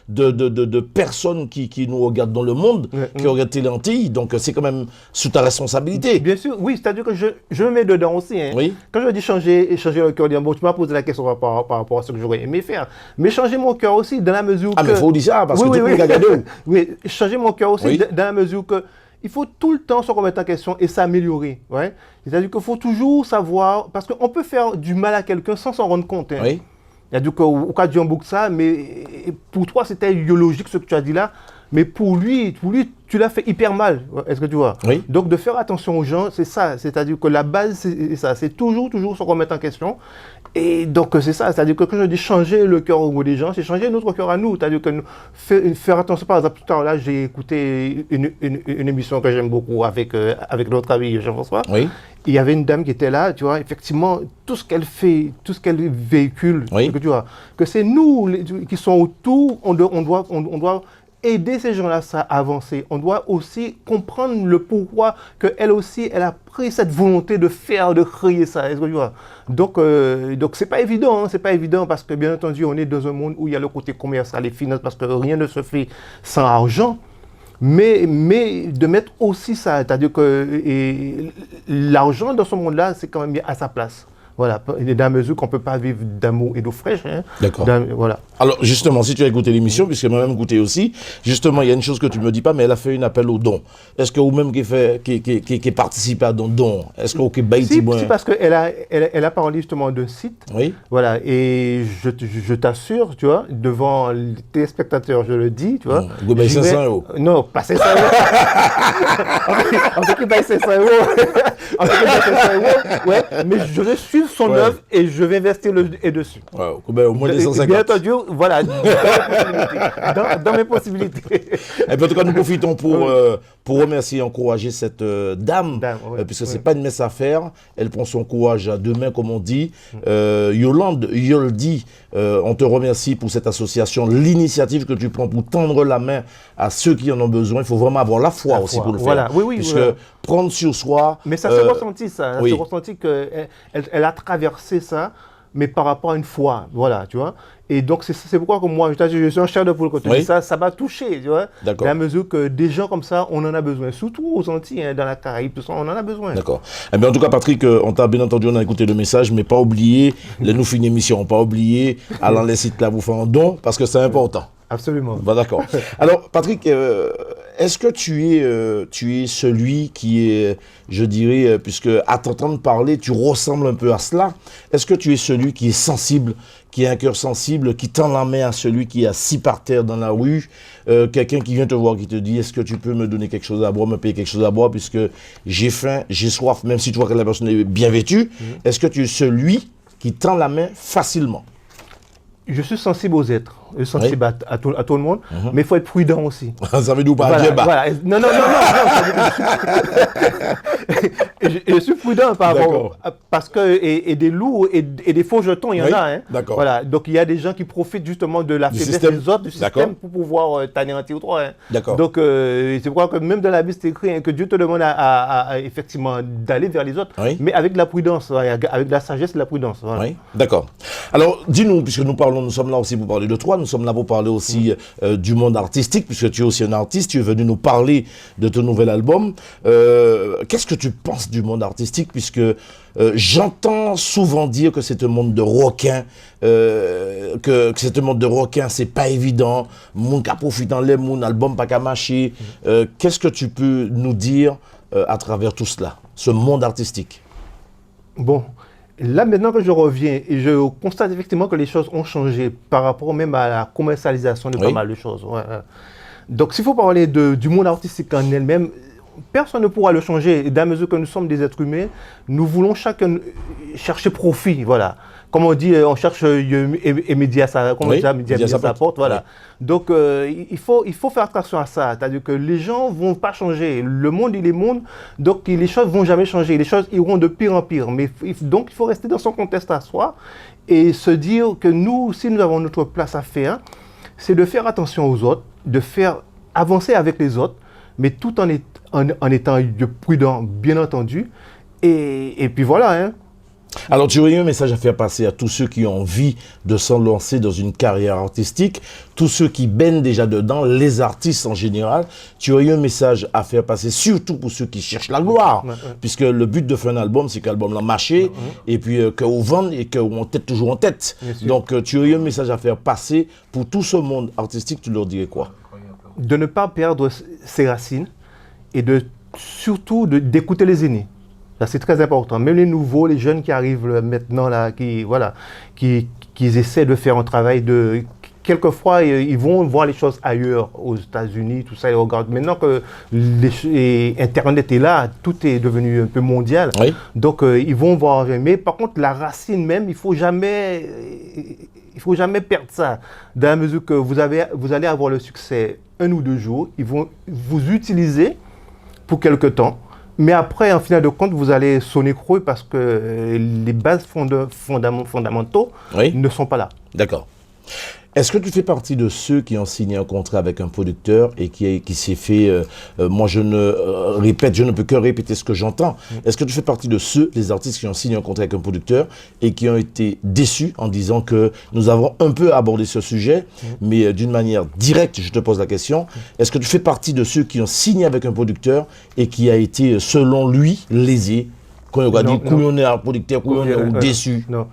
de personnes qui nous regardent dans le monde, qui regardent Télé Antilles, donc c'est quand même sous ta responsabilité. Bien sûr, oui, c'est-à-dire que je me mets dedans aussi. Hein. Oui. Quand je dis changer le cœur, bon, tu m'as posé la question par rapport à ce que j'aurais aimé faire, mais changer mon cœur aussi, dans la mesure que... Ah, mais il faut dire ça, parce que tout le monde regarde. Oui, changer mon cœur aussi, dans la mesure que il faut tout le temps se remettre en question et s'améliorer. Ouais? C'est-à-dire qu'il faut toujours savoir, parce qu'on peut faire du mal à quelqu'un sans s'en rendre compte. Hein. Oui. C'est-à-dire qu'au cas du boucle ça, mais pour toi c'était biologique ce que tu as dit là, mais pour lui tu l'as fait hyper mal. Est-ce que tu vois? Oui. Donc de faire attention aux gens, c'est ça. C'est-à-dire que la base, c'est ça. C'est toujours se remettre en question. Et donc c'est ça. C'est-à-dire que quand je dis changer le cœur des gens, c'est changer notre cœur à nous. C'est-à-dire que faire attention. Par exemple, tout à l'heure là, j'ai écouté une émission que j'aime beaucoup avec notre ami Jean-François. Oui. Il y avait une dame qui était là, tu vois, effectivement, tout ce qu'elle fait, tout ce qu'elle véhicule, oui. que tu vois, que c'est nous qui sommes autour, on doit aider ces gens-là à avancer. On doit aussi comprendre le pourquoi qu'elle aussi, elle a pris cette volonté de faire, de créer ça. Est-ce que tu vois? Donc c'est pas évident, hein, c'est pas évident parce que bien entendu, on est dans un monde où il y a le côté commercial, les finances, parce que rien ne se fait sans argent. Mais de mettre aussi ça, c'est-à-dire que l'argent dans ce monde-là, c'est quand même bien à sa place. Voilà, dans la mesure qu'on ne peut pas vivre d'amour et d'eau fraîche. Hein. D'accord. Voilà. Alors, justement, si tu as écouté l'émission, puisque moi-même écouté aussi, justement, il y a une chose que tu ne me dis pas, mais elle a fait un appel au don. Est-ce que vous-même qui participez à don, est-ce que vous avez si, parce qu'elle a parlé justement d'un site. Oui. Voilà, et je t'assure, tu vois, devant les téléspectateurs, je le dis, tu vois. Vous avez 500 euros. Non, pas 500 euros. En tout cas, il 500 euros. En tout cas, 500 euros, ouais, mais je vais suivre son œuvre et je vais investir dessus. Ouais, au moins 250. Bien entendu, voilà, dans mes possibilités. Et puis, en tout cas, nous profitons pour remercier et encourager cette dame, puisque ce n'est pas une messe à faire. Elle prend son courage à deux mains, comme on dit. Yolande Yoldi, on te remercie pour cette association, l'initiative que tu prends pour tendre la main à ceux qui en ont besoin. Il faut vraiment avoir la foi aussi pour le faire. Oui, puisque prendre sur soi... Mais ça s'est ressenti, ça. Oui. Ça s'est ressenti qu'elle a traversé ça, mais par rapport à une foi, voilà, tu vois. Et donc, c'est pourquoi que moi, je suis un chair de poule quand tu dis ça m'a touché, tu vois. D'accord. Dans la mesure que des gens comme ça, on en a besoin. Surtout aux Antilles, hein, dans la Caraïbe, tout ça, on en a besoin. D'accord. Eh bien, en tout cas, Patrick, on t'a bien entendu, on a écouté le message, mais pas oublier, les nous finir émission, pas oublier, aller dans les sites là, vous faire un don, parce que c'est important. Absolument. Bah, d'accord. Alors, Patrick, est-ce que tu es celui qui est, je dirais, puisque à t'entendre parler, tu ressembles un peu à cela, est-ce que tu es celui qui est sensible, qui a un cœur sensible, qui tend la main à celui qui est assis par terre dans la rue, quelqu'un qui vient te voir, qui te dit, est-ce que tu peux me donner quelque chose à boire, me payer quelque chose à boire, puisque j'ai faim, j'ai soif, même si tu vois que la personne est bien vêtue, est-ce que tu es celui qui tend la main facilement? Je suis sensible aux êtres, je suis sensible à tout le monde, mais il faut être prudent aussi. Ça veut dire pas voilà, voilà. Non, je suis prudent par rapport, parce que et des loups et des faux jetons, il y en a. Hein. D'accord. Voilà, donc il y a des gens qui profitent justement de la faiblesse des autres, du système, pour pouvoir t'anéantir ou toi. Hein. D'accord. Donc c'est pourquoi que même dans la Bible c'est écrit hein, que Dieu te demande à effectivement d'aller vers les autres, mais avec de la prudence, avec de la sagesse et de la prudence. Voilà. Oui. D'accord. Alors dis-nous, puisque nous sommes là aussi pour parler de toi, nous sommes là pour parler aussi du monde artistique, puisque tu es aussi un artiste, tu es venu nous parler de ton nouvel album. Qu'est-ce que tu penses du monde artistique, puisque j'entends souvent dire que c'est un monde de requins, que c'est un monde de requins, c'est pas évident, moun ka profite en l'air, moun album pas ka marcher. Qu'est-ce que tu peux nous dire à travers tout cela, ce monde artistique? Bon, là maintenant que je reviens, et je constate effectivement que les choses ont changé par rapport même à la commercialisation de pas mal de choses. Ouais. Donc s'il faut parler du monde artistique en elle-même, personne ne pourra le changer. Et dans la mesure que nous sommes des êtres humains, nous voulons chacun chercher profit, voilà. Comme on dit, on cherche et média ça, comment on dit, média ça porte, voilà. Oui. Donc il faut faire attention à ça, c'est-à-dire que les gens vont pas changer. Le monde il est monde, donc les choses vont jamais changer. Les choses iront de pire en pire. Mais donc il faut rester dans son contexte à soi et se dire que nous, si nous avons notre place à faire, c'est de faire attention aux autres, de faire avancer avec les autres, mais tout en étant prudent, bien entendu. Et puis voilà, hein. Alors, tu aurais un message à faire passer à tous ceux qui ont envie de s'en lancer dans une carrière artistique, tous ceux qui baignent déjà dedans, les artistes en général. Tu aurais un message à faire passer, surtout pour ceux qui cherchent la gloire, puisque le but de faire un album, c'est qu'un album l'a marché, et puis qu'on vende et qu'on tête toujours en tête. Donc, tu aurais un message à faire passer pour tout ce monde artistique, tu leur dirais quoi? De ne pas perdre ses racines et surtout d'écouter les aînés. Là, c'est très important. Même les nouveaux, les jeunes qui arrivent maintenant, là, qui essaient de faire un travail de... Quelquefois, ils vont voir les choses ailleurs, aux États-Unis, tout ça, ils regardent. Maintenant que Internet est là, tout est devenu un peu mondial. Oui. Donc, ils vont voir. Mais par contre, la racine même, il ne faut jamais perdre ça. Dans la mesure que vous allez avoir le succès 1 ou 2 jours, ils vont vous utiliser pour quelque temps. Mais après, en final de compte, vous allez sonner creux parce que les bases fondamentaux ne sont pas là. D'accord. Est-ce que tu fais partie de ceux qui ont signé un contrat avec un producteur et qui s'est fait... moi, je ne peux que répéter ce que j'entends. Est-ce que tu fais partie de ceux, les artistes qui ont signé un contrat avec un producteur et qui ont été déçus en disant que nous avons un peu abordé ce sujet, mais d'une manière directe, je te pose la question. Est-ce que tu fais partie de ceux qui ont signé avec un producteur et qui a été, selon lui, lésé? Quand on a dit qu'on est un producteur, qu'on est déçu. Non,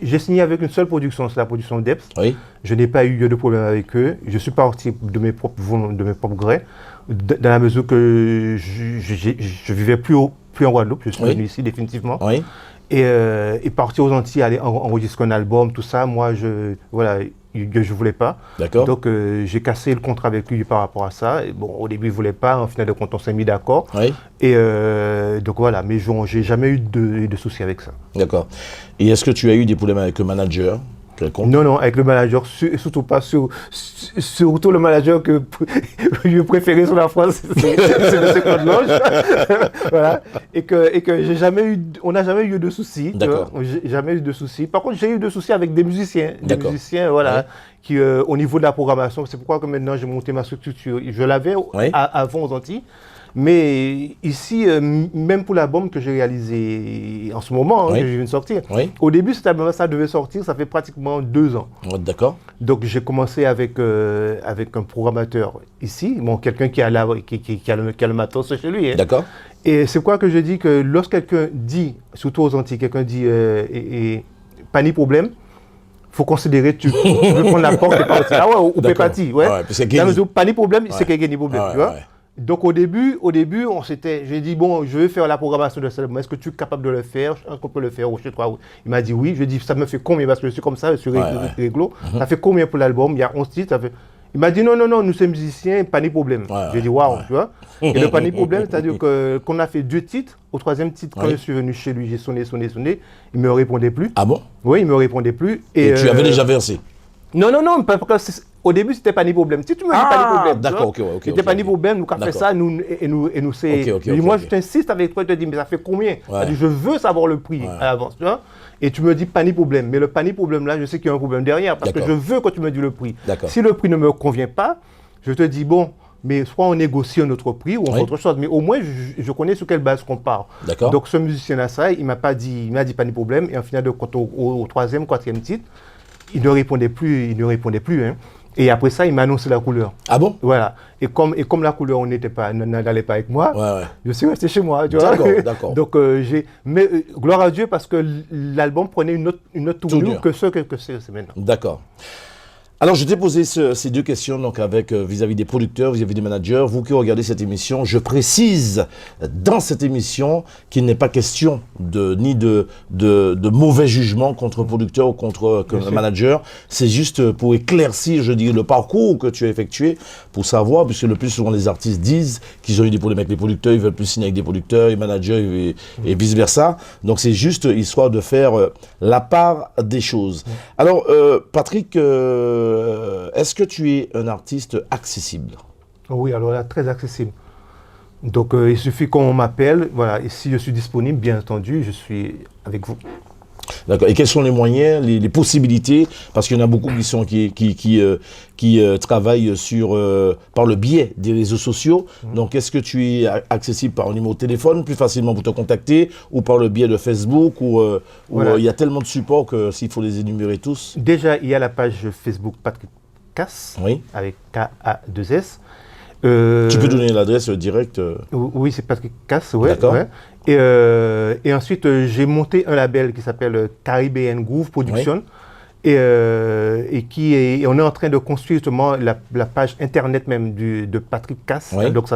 j'ai signé avec une seule production, c'est la production DEPS. Oui. Je n'ai pas eu de problème avec eux. Je suis parti de mes propres grés, dans la mesure que je ne vivais plus en Guadeloupe, je suis venu ici définitivement. Oui. Et parti aux Antilles, aller enregistrer un album, tout ça, moi, je ne voulais pas. D'accord. Donc, j'ai cassé le contrat avec lui par rapport à ça. Et bon, au début, il ne voulait pas. En final de compte, on s'est mis d'accord. Oui. Et donc, voilà. Mais je n'ai jamais eu de soucis avec ça. D'accord. Et est-ce que tu as eu des problèmes avec le manager? Non, avec le manager, surtout pas. Surtout le manager que je préférais sur la France, c'est le second loge. Voilà. Et que on n'a jamais eu de soucis. D'accord. J'ai jamais eu de soucis. Par contre, j'ai eu de soucis avec des musiciens. Des musiciens, voilà, qui, au niveau de la programmation, c'est pourquoi que maintenant j'ai monté ma structure. Je l'avais avant aux Antilles. Mais ici, même pour l'album que j'ai réalisé en ce moment, que je viens de sortir, au début, cet album, ça devait sortir, ça fait pratiquement 2 ans. D'accord. Donc, j'ai commencé avec un programmateur ici, bon, quelqu'un qui a le matos chez lui. Hein. D'accord. Et c'est quoi que je dis que lorsque quelqu'un dit, surtout aux Antilles, quelqu'un dit pas ni problème, il faut considérer tu veux prendre la porte et partir. Ah ouais, ou pépati, ouais. Pas ni problème, c'est qu'il y a ni problème, tu vois. Donc au début, j'ai dit bon, je vais faire la programmation de cet album. Est-ce que tu es capable de le faire? Est-ce qu'on peut le faire chez toi? Il m'a dit oui. Je lui ai dit ça me fait combien parce que je suis comme ça, je suis réglo. Ça fait combien pour l'album? Il y a 11 titres. Il m'a dit non, nous sommes musiciens, pas de problème. J'ai dit waouh, tu vois. Et le pas de problème, c'est-à-dire qu'on a fait 2 titres. Au 3e titre, quand je suis venu chez lui, j'ai sonné. Il ne me répondait plus. Ah bon? Oui, il ne me répondait plus. Et tu avais déjà versé? Non, parce que au début, c'était pas ni problème. Si tu me dis pas ni problème, d'accord, ok. C'était pas ni problème, nous avons fait ça, nous c'est. Moi, je t'insiste avec toi, je te dis, mais ça fait combien? Je veux savoir le prix à l'avance, tu vois. Et tu me dis pas ni problème. Mais le pas ni problème là, je sais qu'il y a un problème derrière, parce que je veux que tu me dis le prix. Si le prix ne me convient pas, je te dis, bon, mais soit on négocie un autre prix ou autre chose, mais au moins je connais sur quelle base qu'on part. Donc ce musicien-là, ça, il m'a dit pas ni problème, et en final de compte, au 3e, 4e titre, il ne répondait plus. Hein. Et après ça, il m'a annoncé la couleur. Ah bon? Voilà. Et comme la couleur n'allait pas avec moi, Ouais. je suis resté chez moi. Tu vois. D'accord. Donc, mais gloire à Dieu parce que l'album prenait une autre tournure que c'est maintenant. D'accord. Alors, je t'ai posé ces deux questions donc avec vis-à-vis des producteurs, vis-à-vis des managers. Vous qui regardez cette émission, je précise dans cette émission qu'il n'est pas question ni de mauvais jugement contre producteur ou contre manager. C'est juste pour éclaircir, je dirais, le parcours que tu as effectué pour savoir, puisque le plus souvent les artistes disent qu'ils ont eu des problèmes avec les producteurs, ils veulent plus signer avec des producteurs, les managers et vice-versa. Donc, c'est juste histoire de faire la part des choses. Alors, Patrick, est-ce que tu es un artiste accessible? Oui, alors là, très accessible. Donc, il suffit qu'on m'appelle. Voilà, et si je suis disponible, bien entendu, je suis avec vous. D'accord. Et quels sont les moyens, les possibilités? Parce qu'il y en a beaucoup qui travaillent par le biais des réseaux sociaux. Donc, est-ce que tu es accessible par un numéro de téléphone, plus facilement pour te contacter, ou par le biais de Facebook, ou voilà. Il y a tellement de supports que s'il faut les énumérer tous? Déjà, il y a la page Facebook Patrick Cass, avec K-A-2-S. Tu peux donner l'adresse directe? Oui, c'est Patrick Cass, ouais. D'accord. Ouais. Et ensuite, j'ai monté un label qui s'appelle Caribbean Groove Production. Oui. Et on est en train de construire justement la page internet même de Patrick Cass. Oui. Donc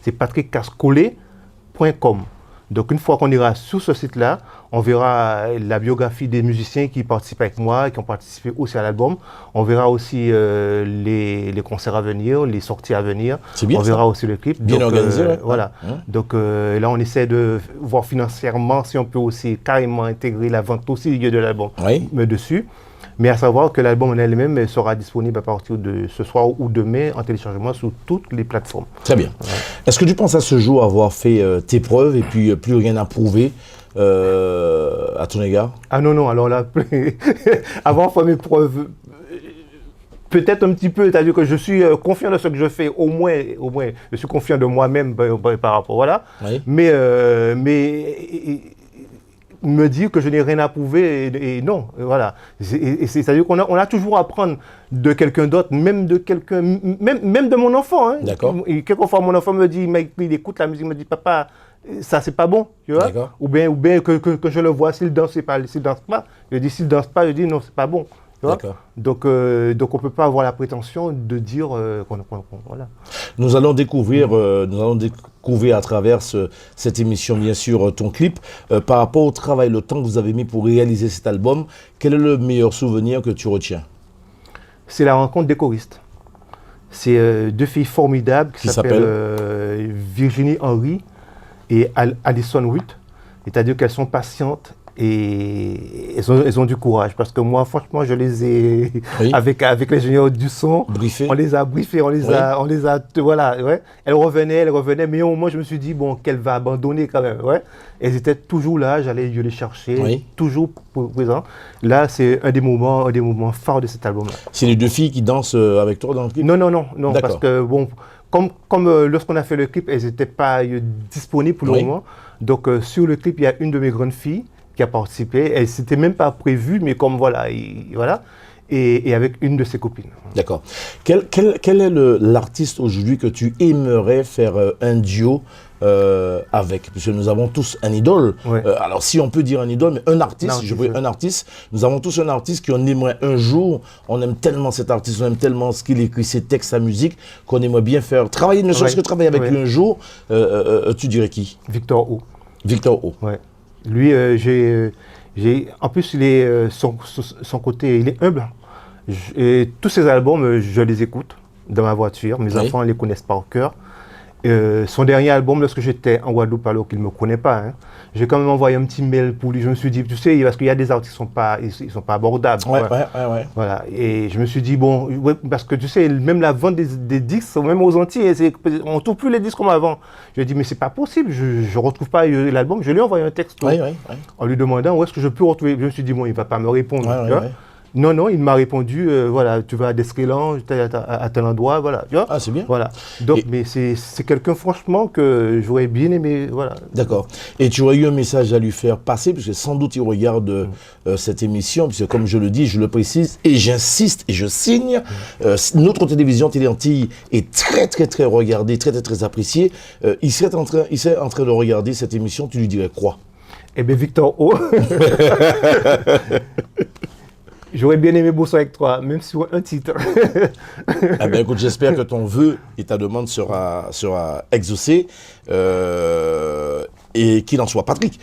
c'est patrickcasscollet.com. Donc une fois qu'on ira sur ce site-là, on verra la biographie des musiciens qui participent avec moi, qui ont participé aussi à l'album. On verra aussi les concerts à venir, les sorties à venir. C'est bien, on verra aussi le clip. Bien organisé. Voilà. Donc là, on essaie de voir financièrement si on peut aussi carrément intégrer la vente aussi de l'album dessus. Mais à savoir que l'album en elle-même sera disponible à partir de ce soir ou demain en téléchargement sur toutes les plateformes. Très bien. Ouais. Est-ce que tu penses à ce jour avoir fait tes preuves et puis plus rien à prouver à ton égard? Ah non, alors là, avoir fait mes preuves, peut-être un petit peu, c'est-à-dire que je suis confiant de ce que je fais, au moins je suis confiant de moi-même par rapport, voilà. Oui. Mais me dire que je n'ai rien à prouver et non, voilà. C'est-à-dire qu'on a toujours à apprendre de quelqu'un d'autre, même de mon enfant. Hein. D'accord. Et quelquefois, mon enfant me dit, il écoute la musique, il me dit, papa, ça c'est pas bon, tu vois. Ou bien que je le vois, s'il danse pas, je dis, s'il danse pas, je dis, non, c'est pas bon. Donc on ne peut pas avoir la prétention de dire voilà. Nous allons découvrir à travers cette émission, bien sûr, ton clip. Par rapport au travail, le temps que vous avez mis pour réaliser cet album, quel est le meilleur souvenir que tu retiens? C'est la rencontre des choristes. C'est deux filles formidables qui s'appellent Virginie Henry et Alison Witt. C'est-à-dire qu'elles sont patientes. Et elles ont du courage parce que moi, franchement, je les ai, avec l'ingénieur du son, on les a briefés, on les a, voilà, ouais. Elles revenaient, mais au moment, je me suis dit, bon, qu'elle va abandonner quand même, ouais. Elles étaient toujours là, j'allais les chercher, toujours présents. Là, c'est un des moments phares de cet album-là. C'est les deux filles qui dansent avec toi dans le clip? Non, parce que, bon, comme lorsqu'on a fait le clip, elles n'étaient pas disponibles pour le moment. Donc, sur le clip, il y a une de mes grandes filles qui a participé. Elle s'était même pas prévue, mais comme voilà, et avec une de ses copines. D'accord. Quel est l'artiste aujourd'hui que tu aimerais faire un duo avec? Puisque nous avons tous un idole. Alors si on peut dire un idole, mais un artiste, nous avons tous un artiste qu'on aimerait un jour, on aime tellement cet artiste, on aime tellement ce qu'il écrit, ses textes, sa musique, qu'on aimerait bien faire travailler, ne serait-ce que travailler avec lui un jour. Tu dirais qui? Victor O. Victor O. Ouais. Lui, en plus, il est, son côté, il est humble. Et tous ses albums, je les écoute dans ma voiture. Mes enfants les connaissent par cœur. Son dernier album, lorsque j'étais en Guadeloupe, alors qu'il ne me connaît pas, hein, j'ai quand même envoyé un petit mail pour lui. Je me suis dit, tu sais, parce qu'il y a des artistes qui ne sont pas abordables. Voilà. Et je me suis dit, bon, parce que tu sais, même la vente des disques, même aux Antilles, on ne trouve plus les disques comme avant. Je lui ai dit, mais c'est pas possible, je ne retrouve pas l'album. Je lui ai envoyé un texte en lui demandant où est-ce que je peux retrouver. Je me suis dit, bon, il ne va pas me répondre. Non, non, il m'a répondu, voilà, tu vas à Descrélan, à tel endroit, voilà. Tu vois? Ah, c'est bien. Voilà. Donc, Et- mais c'est quelqu'un, franchement, que j'aurais bien aimé, voilà. D'accord. Et tu aurais eu un message à lui faire passer, parce que sans doute il regarde cette émission, puisque comme je le dis, je le précise, et j'insiste, et je signe, notre télévision Télé Antilles est très, très, très regardée, très, très, très appréciée. Il serait en train de regarder cette émission, tu lui dirais quoi? Eh bien, Victor O, j'aurais bien aimé bosser avec toi, même sur un titre. Eh ben, écoute, j'espère que ton vœu et ta demande sera exaucée, et qu'il en soit. Patrick,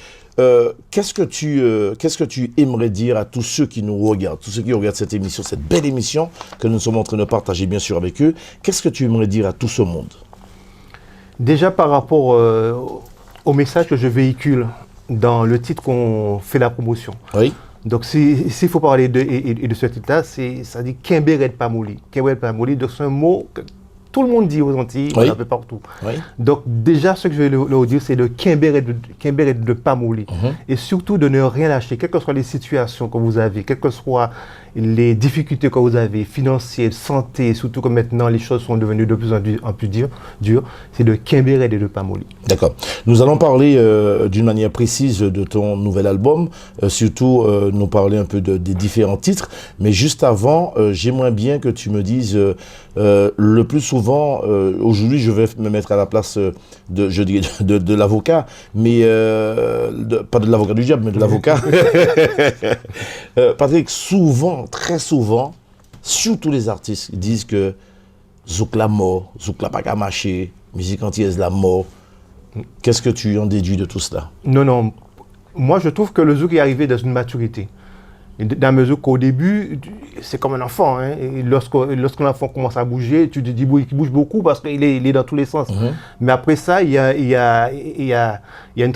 qu'est-ce que tu aimerais dire à tous ceux qui nous regardent, tous ceux qui regardent cette émission, cette belle émission que nous sommes en train de partager bien sûr avec eux? Qu'est-ce que tu aimerais dire à tout ce monde? Déjà par rapport au message que je véhicule dans le titre qu'on fait la promotion. Oui, Donc s'il faut parler de ce titre-là, ça dit Kimberet Pamouli. Kimberet Pamouli, donc c'est un mot que tout le monde dit aux Antilles, Oui. un peu partout. oui, Donc déjà, ce que je vais leur dire, c'est de Kimberet de Pamouli. Et surtout de ne rien lâcher, quelles que soient les situations que vous avez, quelles que soient les difficultés que vous avez, financières, santé, surtout que maintenant les choses sont devenues de plus en plus dures, c'est de Kimberet et de Pamouli. d'accord. Nous allons parler d'une manière précise de ton nouvel album, surtout nous parler un peu des différents titres, mais juste avant, j'aimerais bien que tu me dises le plus souvent, aujourd'hui je vais me mettre à la place de l'avocat, mais pas de l'avocat du diable, mais de l'avocat. Patrick, souvent, très souvent, surtout les artistes, ils disent que Zouk la mort, Zouk la pas qu'à marcher, musique antillaise la mort. Qu'est-ce que tu en déduis de tout cela? Non, non. Moi, je trouve que le zouk est arrivé dans une maturité. Et dans la mesure qu'au début, c'est comme un enfant. Hein. Et lorsqu'un enfant commence à bouger, tu te dis qu'il bouge beaucoup parce qu'il est dans tous les sens. Mais après ça, il y a une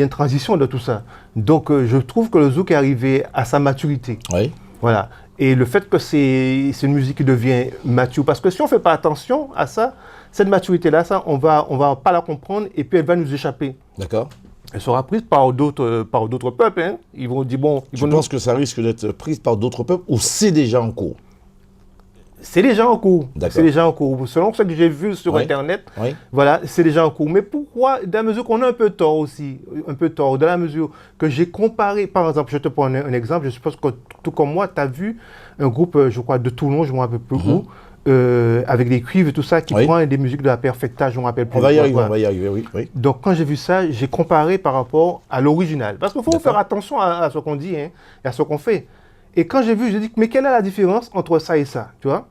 transition de tout ça. Donc, je trouve que le zouk est arrivé à sa maturité. Oui. Voilà. Et le fait que c'est une musique qui devient mature, parce que si on ne fait pas attention à ça, cette maturité-là, ça, on va pas la comprendre et puis elle va nous échapper. D'accord. Elle sera prise par d'autres peuples. Hein. Ils vont dire, bon... Tu penses que ça risque d'être pris par d'autres peuples ou c'est déjà en cours? C'est déjà en cours. D'accord. C'est déjà en cours. Selon ce que j'ai vu sur Oui. Internet, Oui. voilà, c'est déjà en cours. Mais pourquoi, dans la mesure qu'on a un peu tort aussi, un peu tort, dans la mesure que j'ai comparé, par exemple, je te prends un exemple, je suppose que tout comme moi, tu as vu un groupe, je crois, de Toulon, je ne me rappelle plus où, avec des cuivres et tout ça, qui Oui. prend des musiques de la Perfecta, je ne me rappelle plus. On va y arriver, Voilà. on va y arriver, oui. Oui. Donc, quand j'ai vu ça, j'ai comparé par rapport à l'original. Parce qu'il faut D'accord. faire attention à ce qu'on dit hein, et à ce qu'on fait. Et quand j'ai vu, j'ai dit, mais quelle est la différence entre ça et ça, tu vois?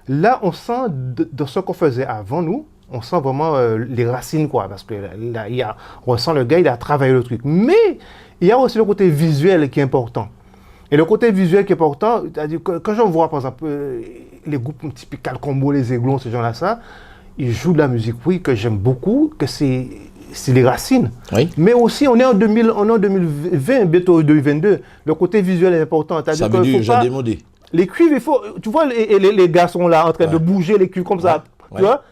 Là, on sent, de ce qu'on faisait avant nous, on sent vraiment les racines, quoi. Parce que là, on sent le gars, il a travaillé le truc. Mais il y a aussi le côté visuel qui est important. Et le côté visuel qui est important, c'est-à-dire que quand je vois, par exemple, les groupes typiques Calcombo, les Aiglons, ces gens-là, ça, ils jouent de la musique, oui, que j'aime beaucoup, que c'est les racines. Oui. Mais aussi, on est en 2020, bientôt 2022. Le côté visuel est important. Ça C'est-à-dire veut qu'il dire faut déjà pas... démodé. Les cuivres, il faut... Tu vois, les garçons là, en train de bouger les cuivres comme ça. Ouais. Tu vois?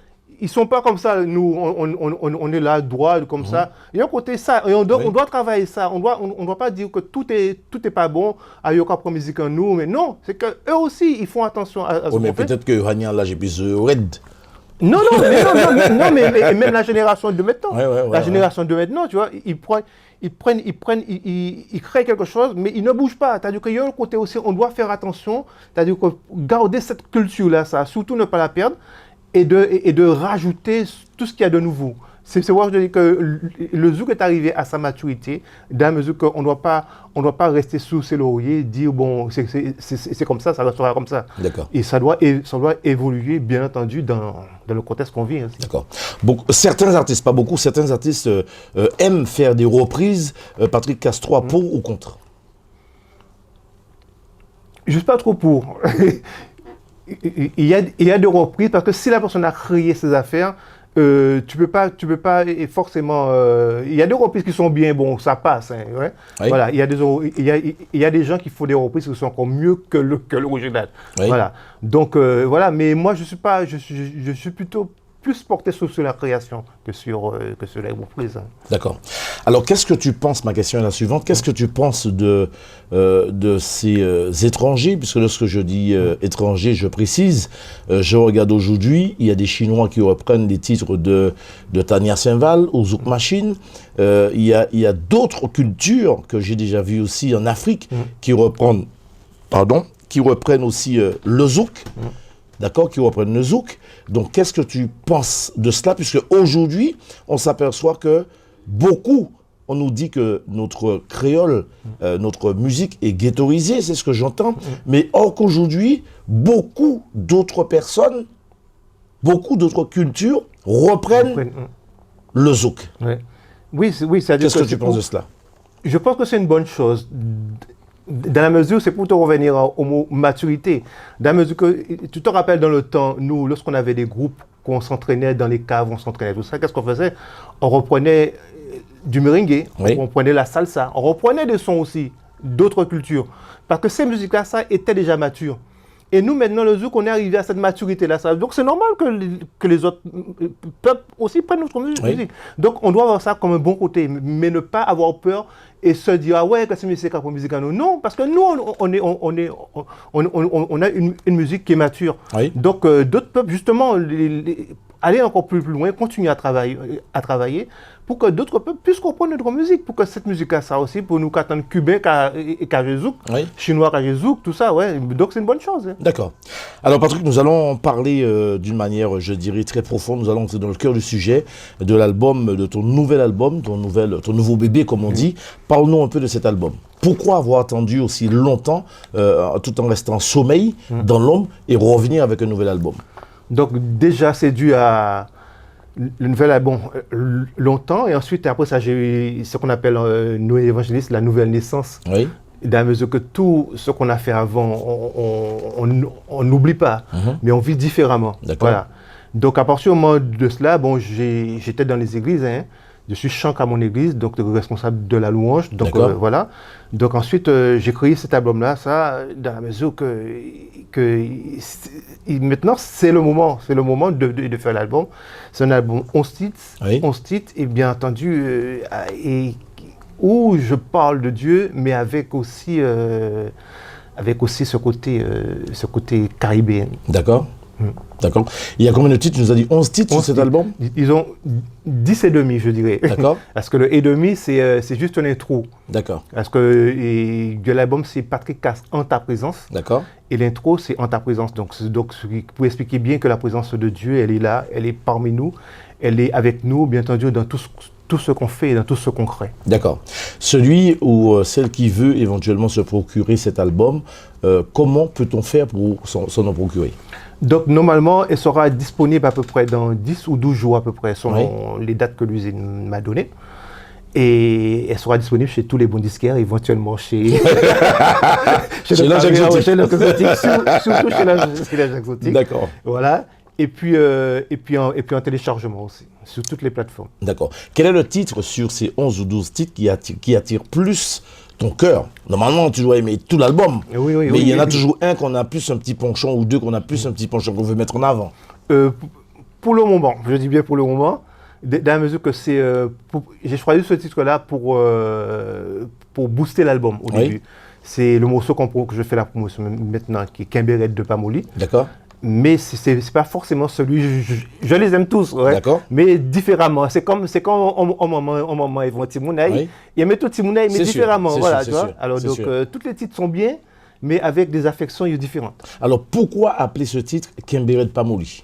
Ils sont pas comme ça, nous, on est là, droit, comme ça. Il y a un côté ça, et on doit travailler ça. On doit pas dire que tout est pas bon, à Yoka pour musique en nous, mais non, c'est qu'eux aussi, ils font attention à ce Oui, mais qu'on fait. peut-être que Rania, là, j'ai plus red. Non, mais même la génération de maintenant. Ouais, Génération de maintenant, tu vois, ils créent quelque chose, mais ils ne bougent pas. C'est-à-dire qu'il y a un côté aussi, on doit faire attention, c'est-à-dire que garder cette culture-là, ça, surtout ne pas la perdre, et de rajouter tout ce qu'il y a de nouveau. C'est pourquoi je dis que le zouk est arrivé à sa maturité, dans la mesure qu'on ne doit pas rester sous ses lauriers, dire bon, c'est comme ça restera comme ça. D'accord. Et ça doit évoluer, bien entendu, dans le contexte qu'on vit aussi. D'accord. Certains artistes, pas beaucoup, certains artistes aiment faire des reprises. Patrick Castro, pour ou contre? Je ne suis pas trop pour. Il y a des reprises, parce que si la personne a créé ses affaires, tu peux pas forcément. Il y a des reprises qui sont bien, bon, ça passe. Hein, ouais. Oui. Voilà, il y a des gens qui font des reprises qui sont encore mieux que l'original. Oui. Voilà. Donc voilà, mais moi je suis plutôt plus porté sur la création que sur les reprises. D'accord. Alors, qu'est-ce que tu penses, ma question est la suivante, qu'est-ce que tu penses de ces étrangers, puisque lorsque je dis étrangers, je précise, je regarde aujourd'hui, il y a des Chinois qui reprennent les titres de Tania Saint-Val, ou Zouk Machine, il y a d'autres cultures que j'ai déjà vues aussi en Afrique qui reprennent aussi le zouk, d'accord, qui reprennent le zouk. Donc, qu'est-ce que tu penses de cela? Puisque aujourd'hui, on s'aperçoit que beaucoup, on nous dit que notre créole, notre musique est ghettoisée, c'est ce que j'entends. Mais or qu'aujourd'hui, beaucoup d'autres personnes, beaucoup d'autres cultures reprennent le zouk. Ouais. Oui, c'est-à-dire qu'est-ce que tu penses de cela? Je pense que c'est une bonne chose. Dans la mesure, c'est pour te revenir au mot maturité. Dans la mesure que, tu te rappelles dans le temps, nous, lorsqu'on avait des groupes, qu'on s'entraînait dans les caves, on s'entraînait tout ça, qu'est-ce qu'on faisait? On reprenait du merengue, on reprenait la salsa, on reprenait des sons aussi d'autres cultures. Parce que ces musiques-là, ça était déjà mature. Et nous, maintenant, le zouk, on est arrivé à cette maturité-là. Donc, c'est normal que les autres peuples aussi prennent notre musique. Donc, on doit voir ça comme un bon côté, mais ne pas avoir peur et se dire, ah ouais, que c'est musique pour musique à nous. Non, parce que nous, on a une musique qui est mature. Donc, d'autres peuples, justement, aller encore plus loin, continuer à travailler pour que d'autres peuples puissent comprendre notre musique, pour que cette musique-là, ça aussi, pour nous, qu'attendre cubains, zouk, chinois, zouk, tout ça, ouais. Donc, c'est une bonne chose. D'accord. Alors, Patrick, nous allons parler d'une manière, je dirais, très profonde. Nous allons entrer dans le cœur du sujet de l'album, de ton nouvel album, ton nouveau bébé, comme on dit. Parle-nous un peu de cet album. Pourquoi avoir attendu aussi longtemps, tout en restant sommeil dans l'ombre, et revenir avec un nouvel album? Donc, déjà, c'est dû à le nouvel album longtemps, et ensuite, après ça, j'ai eu ce qu'on appelle nous évangélistes, la nouvelle naissance. Oui. Dans la mesure que tout ce qu'on a fait avant, on n'oublie pas, mais on vit différemment. Voilà. Donc, à partir du moment de cela, bon, j'étais dans les églises, je suis chantre à mon église, donc responsable de la louange. Donc, voilà. Donc, ensuite, j'ai créé cet album-là, ça, dans la mesure que maintenant, c'est le moment de faire l'album. C'est un album 11 titres, et bien entendu, où je parle de Dieu, mais avec aussi ce côté caribéen. D'accord. D'accord. Il y a combien de titres? Tu nous as dit 11 titres sur cet album? Ils ont 10 et demi, je dirais. D'accord. Parce que le et demi, c'est juste une intro. D'accord. Parce que l'album, c'est Patrick Cass en ta présence. D'accord. Et l'intro, c'est en ta présence. Donc, pour expliquer bien que la présence de Dieu, elle est là, elle est parmi nous, elle est avec nous, bien entendu, dans tout ce qu'on fait et dans tout ce qu'on crée. D'accord. Celui ou celle qui veut éventuellement se procurer cet album, comment peut-on faire pour s'en procurer? Donc, normalement, elle sera disponible à peu près dans 10 ou 12 jours à peu près, selon les dates que l'usine m'a données. Et elle sera disponible chez tous les bons disquaires, éventuellement chez l'Exotique. Surtout chez l'Exotique. D'accord. Voilà. Et puis en téléchargement aussi, sur toutes les plateformes. D'accord. Quel est le titre sur ces 11 ou 12 titres qui attire plus ton cœur? Normalement, tu dois aimer tout l'album. Oui, mais il y en a toujours un qu'on a plus un petit penchant, ou deux qu'on a plus un petit penchant qu'on veut mettre en avant. Pour le moment, je dis bien pour le moment, dans la mesure que c'est... j'ai choisi ce titre-là pour booster l'album au début. C'est le morceau que je fais la promotion maintenant, qui est Kimberette de Pamoli. D'accord. Mais c'est pas forcément celui, je les aime tous, mais différemment. C'est comme en moment ils vont Timounay, ils aiment tout Timounay, mais différemment. Voilà, tu vois. Alors donc, tous les titres sont bien, mais avec des affections différentes. Alors pourquoi appeler ce titre Kimberette Pamoli?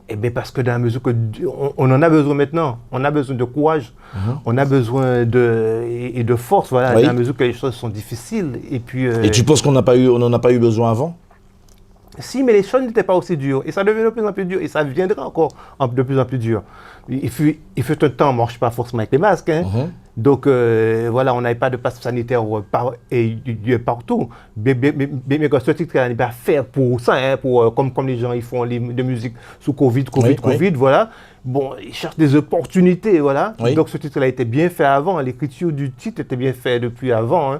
Eh bien parce que dans la mesure qu'on en a besoin maintenant, on a besoin de courage, on a besoin de force, voilà, dans la mesure que les choses sont difficiles. Et puis. Et tu penses qu'on n'en a pas eu besoin avant? Si, mais les choses n'étaient pas aussi dures. Et ça devient de plus en plus dur. Et ça viendra encore de plus en plus dur. Il fut un temps, on ne marche pas forcément avec les masques. Donc, voilà, on n'avait pas de passe sanitaire partout. Mais ce titre-là n'est pas fait pour ça, comme les gens ils font de musique sous Covid, voilà. Bon, ils cherchent des opportunités, voilà. Donc, ce titre-là était bien fait avant. L'écriture du titre était bien faite depuis avant.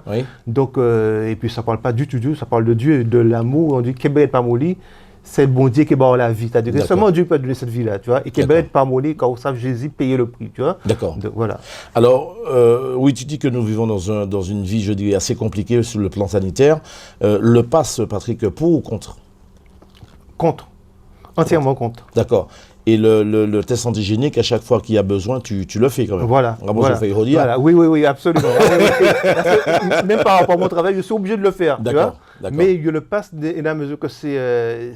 Donc, et puis, ça ne parle pas du tout, ça parle de Dieu, de l'amour. On dit Kimberette Pamoli. c'est le bon Dieu qui bat la vie. C'est-à-dire que D'accord. seulement Dieu peut donner cette vie-là, tu vois. Et qui D'accord. est pas molli quand on sait Jésus payer le prix, tu vois. D'accord. Donc, voilà. Alors, oui, tu dis que nous vivons dans une vie, je dirais, assez compliquée sur le plan sanitaire. Le pass, Patrick, pour ou contre? Contre. Entièrement contre. D'accord. Et le test antigénique, à chaque fois qu'il y a besoin, tu le fais quand même. Voilà. Ramon, Voilà. je fais redire. Voilà. Oui, absolument. Parce que même par rapport à mon travail, je suis obligé de le faire. Tu D'accord, vois. d'accord. Mais je le passe et la mesure que c'est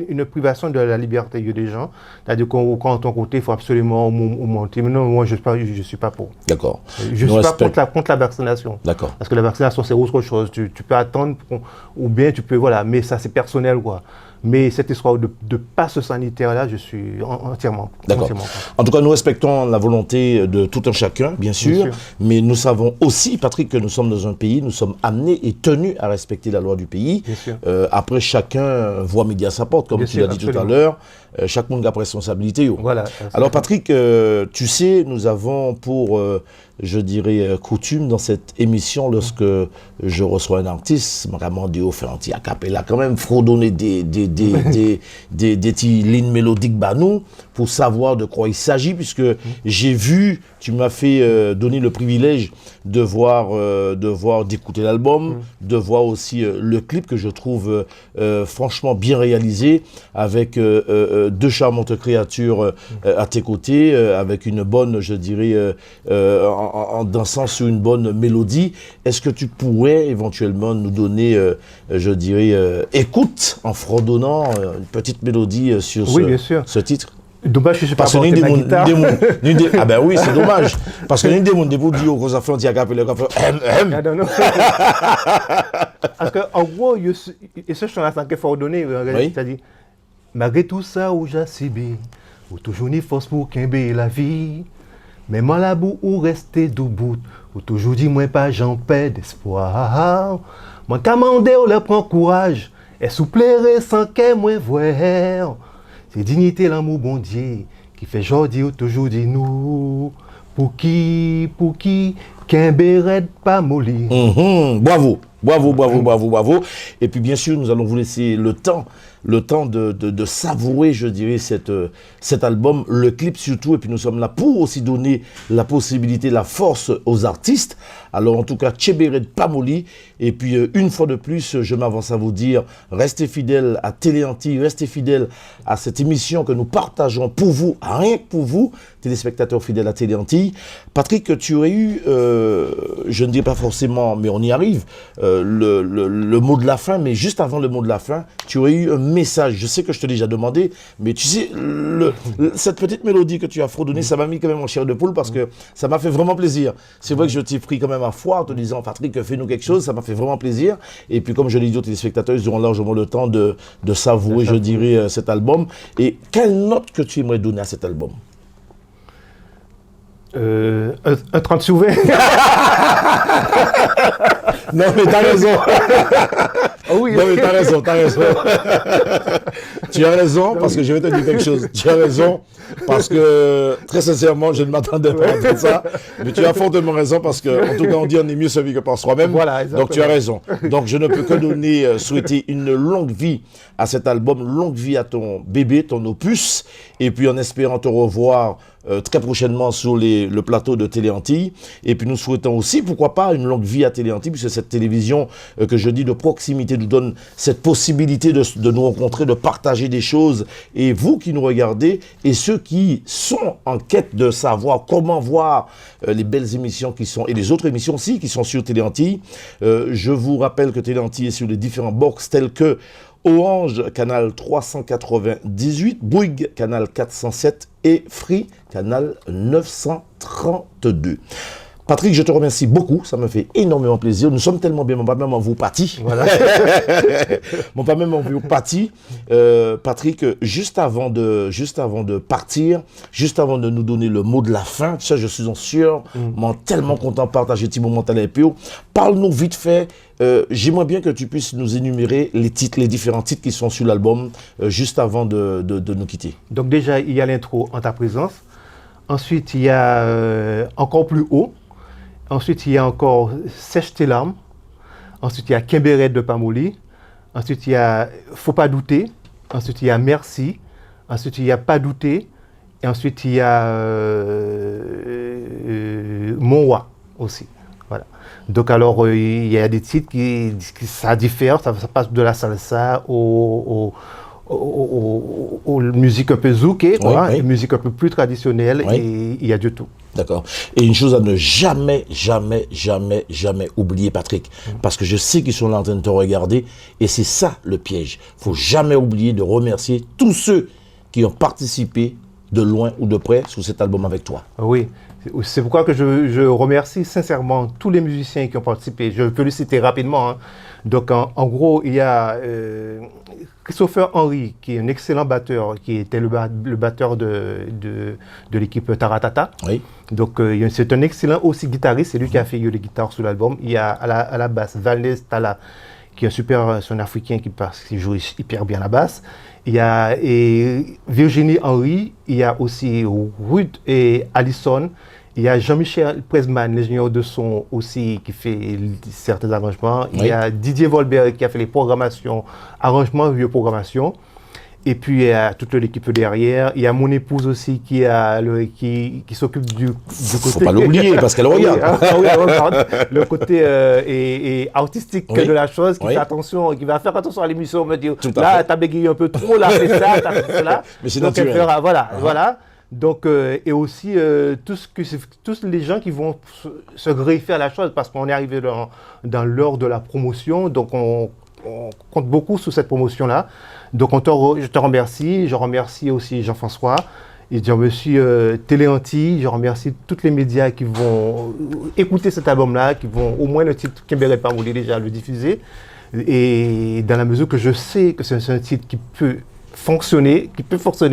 une privation de la liberté des gens. C'est-à-dire qu'on quand on côté, il faut absolument monter. Mais non, moi, je ne suis pas pour. D'accord. Je ne Nous suis pas respect- contre la vaccination. D'accord. Parce que la vaccination, c'est autre chose. Tu peux attendre, ou bien tu peux, voilà, mais ça, c'est personnel, quoi. Mais cette histoire de passe sanitaire-là, je suis entièrement D'accord. contre. En tout cas, nous respectons la volonté de tout un chacun, bien sûr, mais nous savons aussi, Patrick, que nous sommes dans un pays, nous sommes amenés et tenus à respecter la loi du pays. Bien sûr. Après, chacun voit midi à sa porte, comme Bien tu sûr, l'as dit tout à absolument. l'heure. Chaque monde a responsabilité. Yo. Voilà. Alors, Patrick, tu sais, nous avons pour, je dirais, coutume dans cette émission, lorsque je reçois un artiste, vraiment Déo fait un petit acapella, quand même, fredonner des petits lignes mélodiques banou pour savoir de quoi il s'agit, puisque j'ai vu, tu m'as fait donner le privilège de voir, d'écouter l'album, de voir aussi le clip que je trouve franchement bien réalisé, avec deux charmantes créatures à tes côtés, avec une bonne, je dirais, en dansant sur une bonne mélodie. Est-ce que tu pourrais éventuellement nous donner, je dirais, écoute en fredonnant une petite mélodie sur bien sûr. ce titre? Dommage que je ne sais pas Parce que porter ma guitare. ah ben oui, c'est dommage. Parce que nous avons des bouts qu'on a fait un petit acapella, Ah, non. Parce qu'en gros, et ce chant-là, c'est un fort donné. Oui. C'est-à-dire, malgré tout ça, où j'ai cibé, où toujours ni force pour qu'aimer la vie, mais moi la boue ou rester debout, où toujours dit moi pas j'en paie d'espoir. Moi commandé, on le prend courage, et souplerait sans qu'elle moins voir. C'est dignité l'amour bon Dieu, qui fait aujourd'hui ou toujours dit nous, pour qui, qu'un béret pas molli. Bravo. Et puis bien sûr, nous allons vous laisser le temps de savourer, je dirais, cet album, le clip surtout. Et puis nous sommes là pour aussi donner la possibilité, la force aux artistes. Alors en tout cas, Tchéberet Pamoli. Et puis une fois de plus, je m'avance à vous dire, restez fidèles à Téléanti, restez fidèles à cette émission que nous partageons pour vous, rien que pour vous, téléspectateurs fidèles à Téléanti. Patrick, tu aurais eu, je ne dirais pas forcément, mais on y arrive, le mot de la fin, mais juste avant le mot de la fin, tu aurais eu un message. Je sais que je te l'ai déjà demandé, mais tu sais, cette petite mélodie que tu as fredonnée, ça m'a mis quand même en chair de poule parce que ça m'a fait vraiment plaisir. C'est vrai que je t'ai pris quand même à foi en te disant, Patrick, fais-nous quelque chose, ça m'a fait vraiment plaisir. Et puis, comme je l'ai dit aux téléspectateurs, ils auront largement le temps de savourer, je dirais, cet album. Et quelle note que tu aimerais donner à cet album? Un 30 sur 20. Non, mais t'as raison. Oh oui, Non, mais t'as raison. Tu as raison, parce que je vais te dire quelque chose. Tu as raison, parce que, très sincèrement, je ne m'attendais pas à tout ça. Mais tu as fortement raison, parce que, en tout cas, on dit on est mieux servi que par soi-même. Voilà, exactement. Donc, tu as raison. Donc, je ne peux que donner, souhaiter une longue vie à cet album, longue vie à ton bébé, ton opus, et puis en espérant te revoir très prochainement sur le plateau de Téléanti. Et puis nous souhaitons aussi, pourquoi pas, une longue vie à Téléanti, puisque cette télévision que je dis de proximité nous donne cette possibilité de nous rencontrer, de partager des choses. Et vous qui nous regardez, et ceux qui sont en quête de savoir comment voir les belles émissions qui sont, et les autres émissions aussi qui sont sur Téléanti, je vous rappelle que Téléanti est sur les différents box tels que Orange, canal 398, Bouygues, canal 407 et Free, canal 932. Patrick, je te remercie beaucoup, ça me fait énormément plaisir. Nous sommes tellement bien, mon papa même en vous pâtit. Voilà. Mon papa même en vous pâtit. Patrick, juste avant de partir, juste avant de nous donner le mot de la fin, ça je suis en sûr, tellement content de partager petit moment à l'EPO. Parle-nous vite fait. J'aimerais bien que tu puisses nous énumérer les titres, les différents titres qui sont sur l'album, juste avant de nous quitter. Donc déjà, il y a l'intro En ta présence. Ensuite, il y a Encore plus haut. Ensuite, il y a encore Sèche tes larmes. Ensuite, il y a Kimberet de Pamoli. Ensuite, il y a Faut pas douter. Ensuite, il y a Merci. Ensuite, il y a Pas douter. Et ensuite, il y a Mon roi aussi. Voilà. Donc, alors, il y a des titres ça diffère. Ça passe de la salsa aux musiques un peu zoukées, Oui. musique un peu plus traditionnelle. Oui. Et il y a de tout. D'accord. Et une chose à ne jamais oublier, Patrick, parce que je sais qu'ils sont là en train de te regarder, et c'est ça le piège. Il faut jamais oublier de remercier tous ceux qui ont participé de loin ou de près sur cet album avec toi. Oui, c'est pourquoi que je remercie sincèrement tous les musiciens qui ont participé. Je peux les citer rapidement, hein. Donc, en gros, il y a Christopher Henry, qui est un excellent batteur, qui était le batteur de l'équipe Taratata. Oui. Donc, c'est un excellent aussi guitariste, c'est lui qui a fait les guitares sur l'album. Il y a à la basse Valdez Tala, qui est un Africain qui joue hyper bien la basse. Il y a Virginie Henry, il y a aussi Ruth et Allison. Il y a Jean-Michel Presman, l'ingénieur de son aussi, qui fait certains arrangements. Oui. Il y a Didier Volberg qui a fait les programmations, arrangements, vieux programmations. Et puis, il y a toute l'équipe derrière. Il y a mon épouse aussi qui s'occupe du côté... Faut pas l'oublier parce qu'elle regarde. Oui, elle regarde. Le côté et artistique Oui. de la chose, qui Oui. fait attention, qui va faire attention à l'émission, me dire, Tout à là, fait. t'as bégayé un peu trop, là, fais ça, t'as fait cela. Mais c'est Donc, elle naturel. fera, voilà. Donc, et aussi tous les gens qui vont se greffer à la chose, parce qu'on est arrivé dans l'heure de la promotion, donc on compte beaucoup sur cette promotion-là. Donc, je te remercie. Je remercie aussi Jean-François. Et je remercie Téléanti. Je remercie tous les médias qui vont écouter cet album-là, qui vont au moins le titre Kembere Pamole déjà le diffuser. Et dans la mesure que je sais que c'est un titre qui peut fonctionner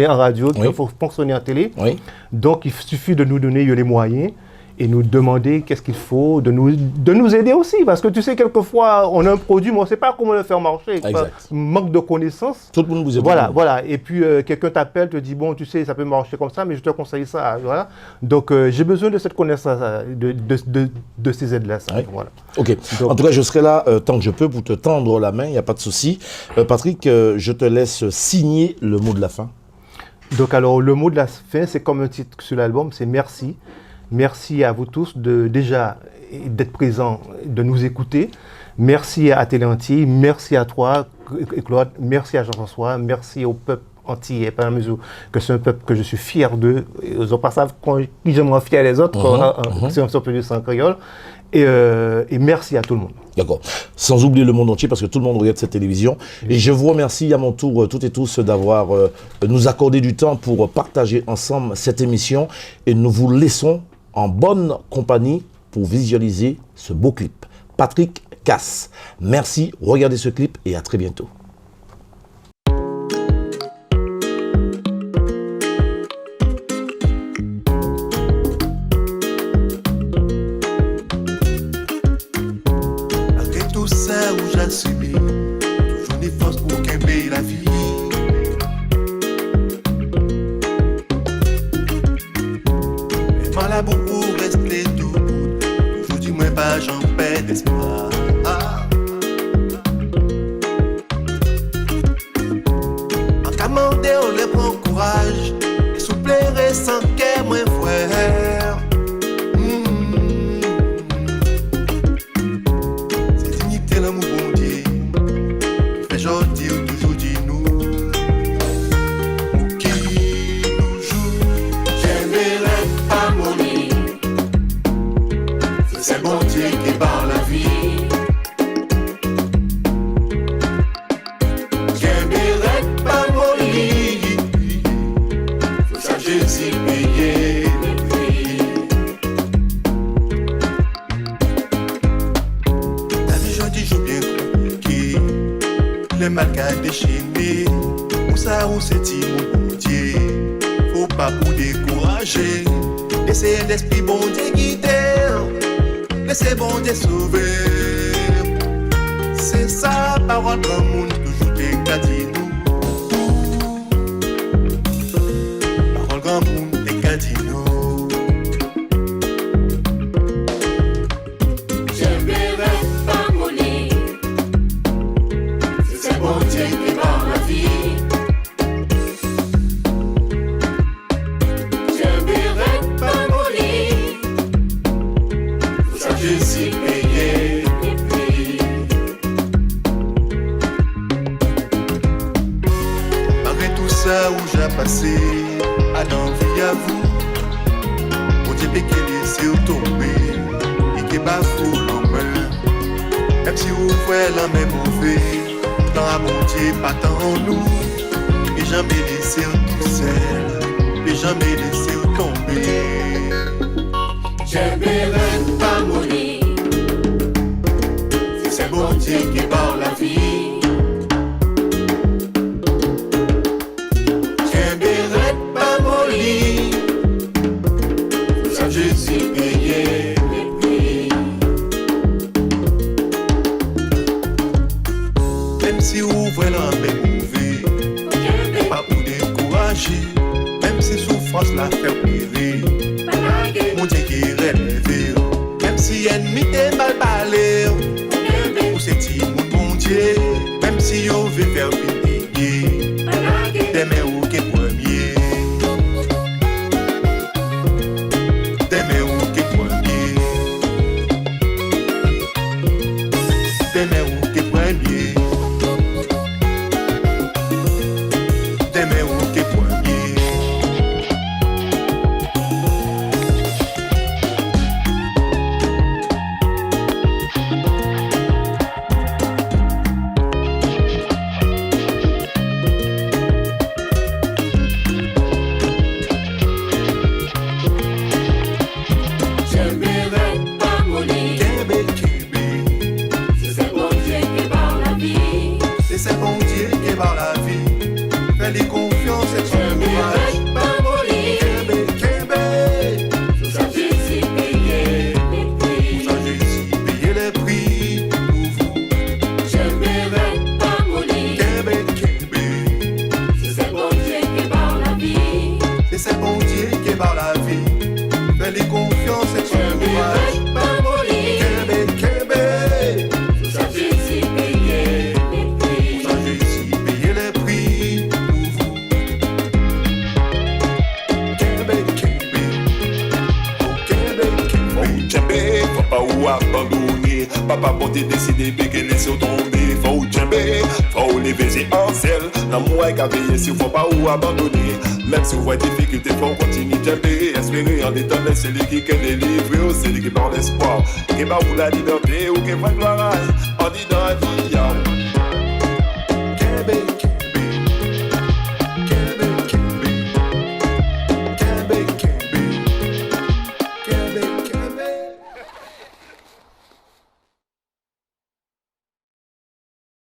en radio, qui Oui. peut fonctionner en télé. Oui. Donc, il suffit de nous donner les moyens et nous demander qu'est-ce qu'il faut, de nous aider aussi. Parce que tu sais, quelquefois, on a un produit, mais on ne sait pas comment le faire marcher. Exact. Manque de connaissances. Tout le monde vous aide. Voilà. Et puis, quelqu'un t'appelle, te dit, bon, tu sais, ça peut marcher comme ça, mais je te conseille ça. Voilà. Donc, j'ai besoin de cette connaissance, de ces aides-là. Oui. Voilà. Ok. Donc- En tout cas, je serai là tant que je peux pour te tendre la main, il n'y a pas de souci. Patrick, je te laisse signer le mot de la fin. Donc, alors, le mot de la fin, c'est comme un titre sur l'album, c'est merci. Merci à vous tous déjà d'être présents, de nous écouter. Merci à Téléanti, merci à toi, Claude, merci à Jean-François, merci au peuple antillais, par la mesure que c'est un peuple que je suis fier d'eux. Ils ont pas ça qui je m'en fier les autres, c'est un peu du sang créole. Et merci à tout le monde. D'accord. Sans oublier le monde entier, parce que tout le monde regarde cette télévision. Et je vous remercie à mon tour, toutes et tous, d'avoir nous accordé du temps pour partager ensemble cette émission. Et nous vous laissons en bonne compagnie pour visualiser ce beau clip. Patrick Cass. Merci, regardez ce clip et à très bientôt. Malgré tout ça où j'ai subi, toujours des forces pour qu'aimer la vie. Mais mal à beaucoup rester tout bout. Toujours dis moi pas j'en perds d'espoir. En commandé on les prend courage. Et souplerait sans qu'elle moins frère. L'amour bon Dieu, fait gentil ou toujours dit nous. Ou qui toujours, j'aimerais pas mourir. C'est bon Dieu qui parle la vie. J'aimerais pas mourir. Faut ça Jésus payer le prix. Les mal qu'à déchaîner, où ça où c'est mon Dieu, faut pas pour décourager, laissez l'esprit bon Dieu guider, laissez bon Dieu sauver. C'est ça parole comme monde toujours t'es qu'à dire nous. Parole comme monde t'es qu'à dire nous. J'aimerais pas mourir. C'est Dieu qui par la vie. J'aimerais pas mourir. Pour ça Jésus payé les prix. Malgré tout ça où j'ai passé, à l'envie à vous, mon Dieu peut laisser tomber, et qui bat fou l'homme. Même si vous voyez la même mauvais, dans la bon Dieu pas tant nous, et jamais laisser tout seul, et jamais laisser tomber. J'aimerais pas mourir, si c'est bon Dieu qui barre la vie. J'aimerais pas mourir, pour ça Jésus payé les prix. Même si vous voyez la même mauvais, pas vous décourager, même si souffrance la fait pleurer, mon Dieu qui est relevé, même si ennemi est mal parlé, ou c'est dit mon Dieu, même si on veut faire pitié, demain ou qui premier, demain ou qui premier, demain ou qui premier. Demain ou qui premier. J'aimerais pas mourir. Kébé, kébé. C'est bon Dieu qui barre la vie. C'est bon Dieu qui barre la vie. Fais-lui confiance et ton courage. Pas mourir. Kébé, kébé. Pour ça Jésus payé les prix. Pour ça Jésus payé les prix pour vous. J'aimerais pas mourir. Kébé, kébé. C'est bon Dieu qui barre la vie. C'est bon Dieu qui barre la vie. Fais-lui confiance et ton courage. Pas mourir. Kébé, kébé. Pour ça Jésus payé les prix. Pour ça Jésus payé les prix pour vous. Kébé, kébé. Oh, kébé, kébé. Oh, djembé, faut pas ou abandonner. Papa bon t'es décidé péquer les sauts tomber. Faut djembé, faut lever ses en ciel. L'amour est qu'à veiller si faut pas ou abandonner. Même si vous voyez difficulté, faut continuer djembé. Espérer en éternel, c'est lui qui délivre. C'est lui qui parle l'espoir, qui bat pour la liberté ou qui prend gloire. On dit dans la vie,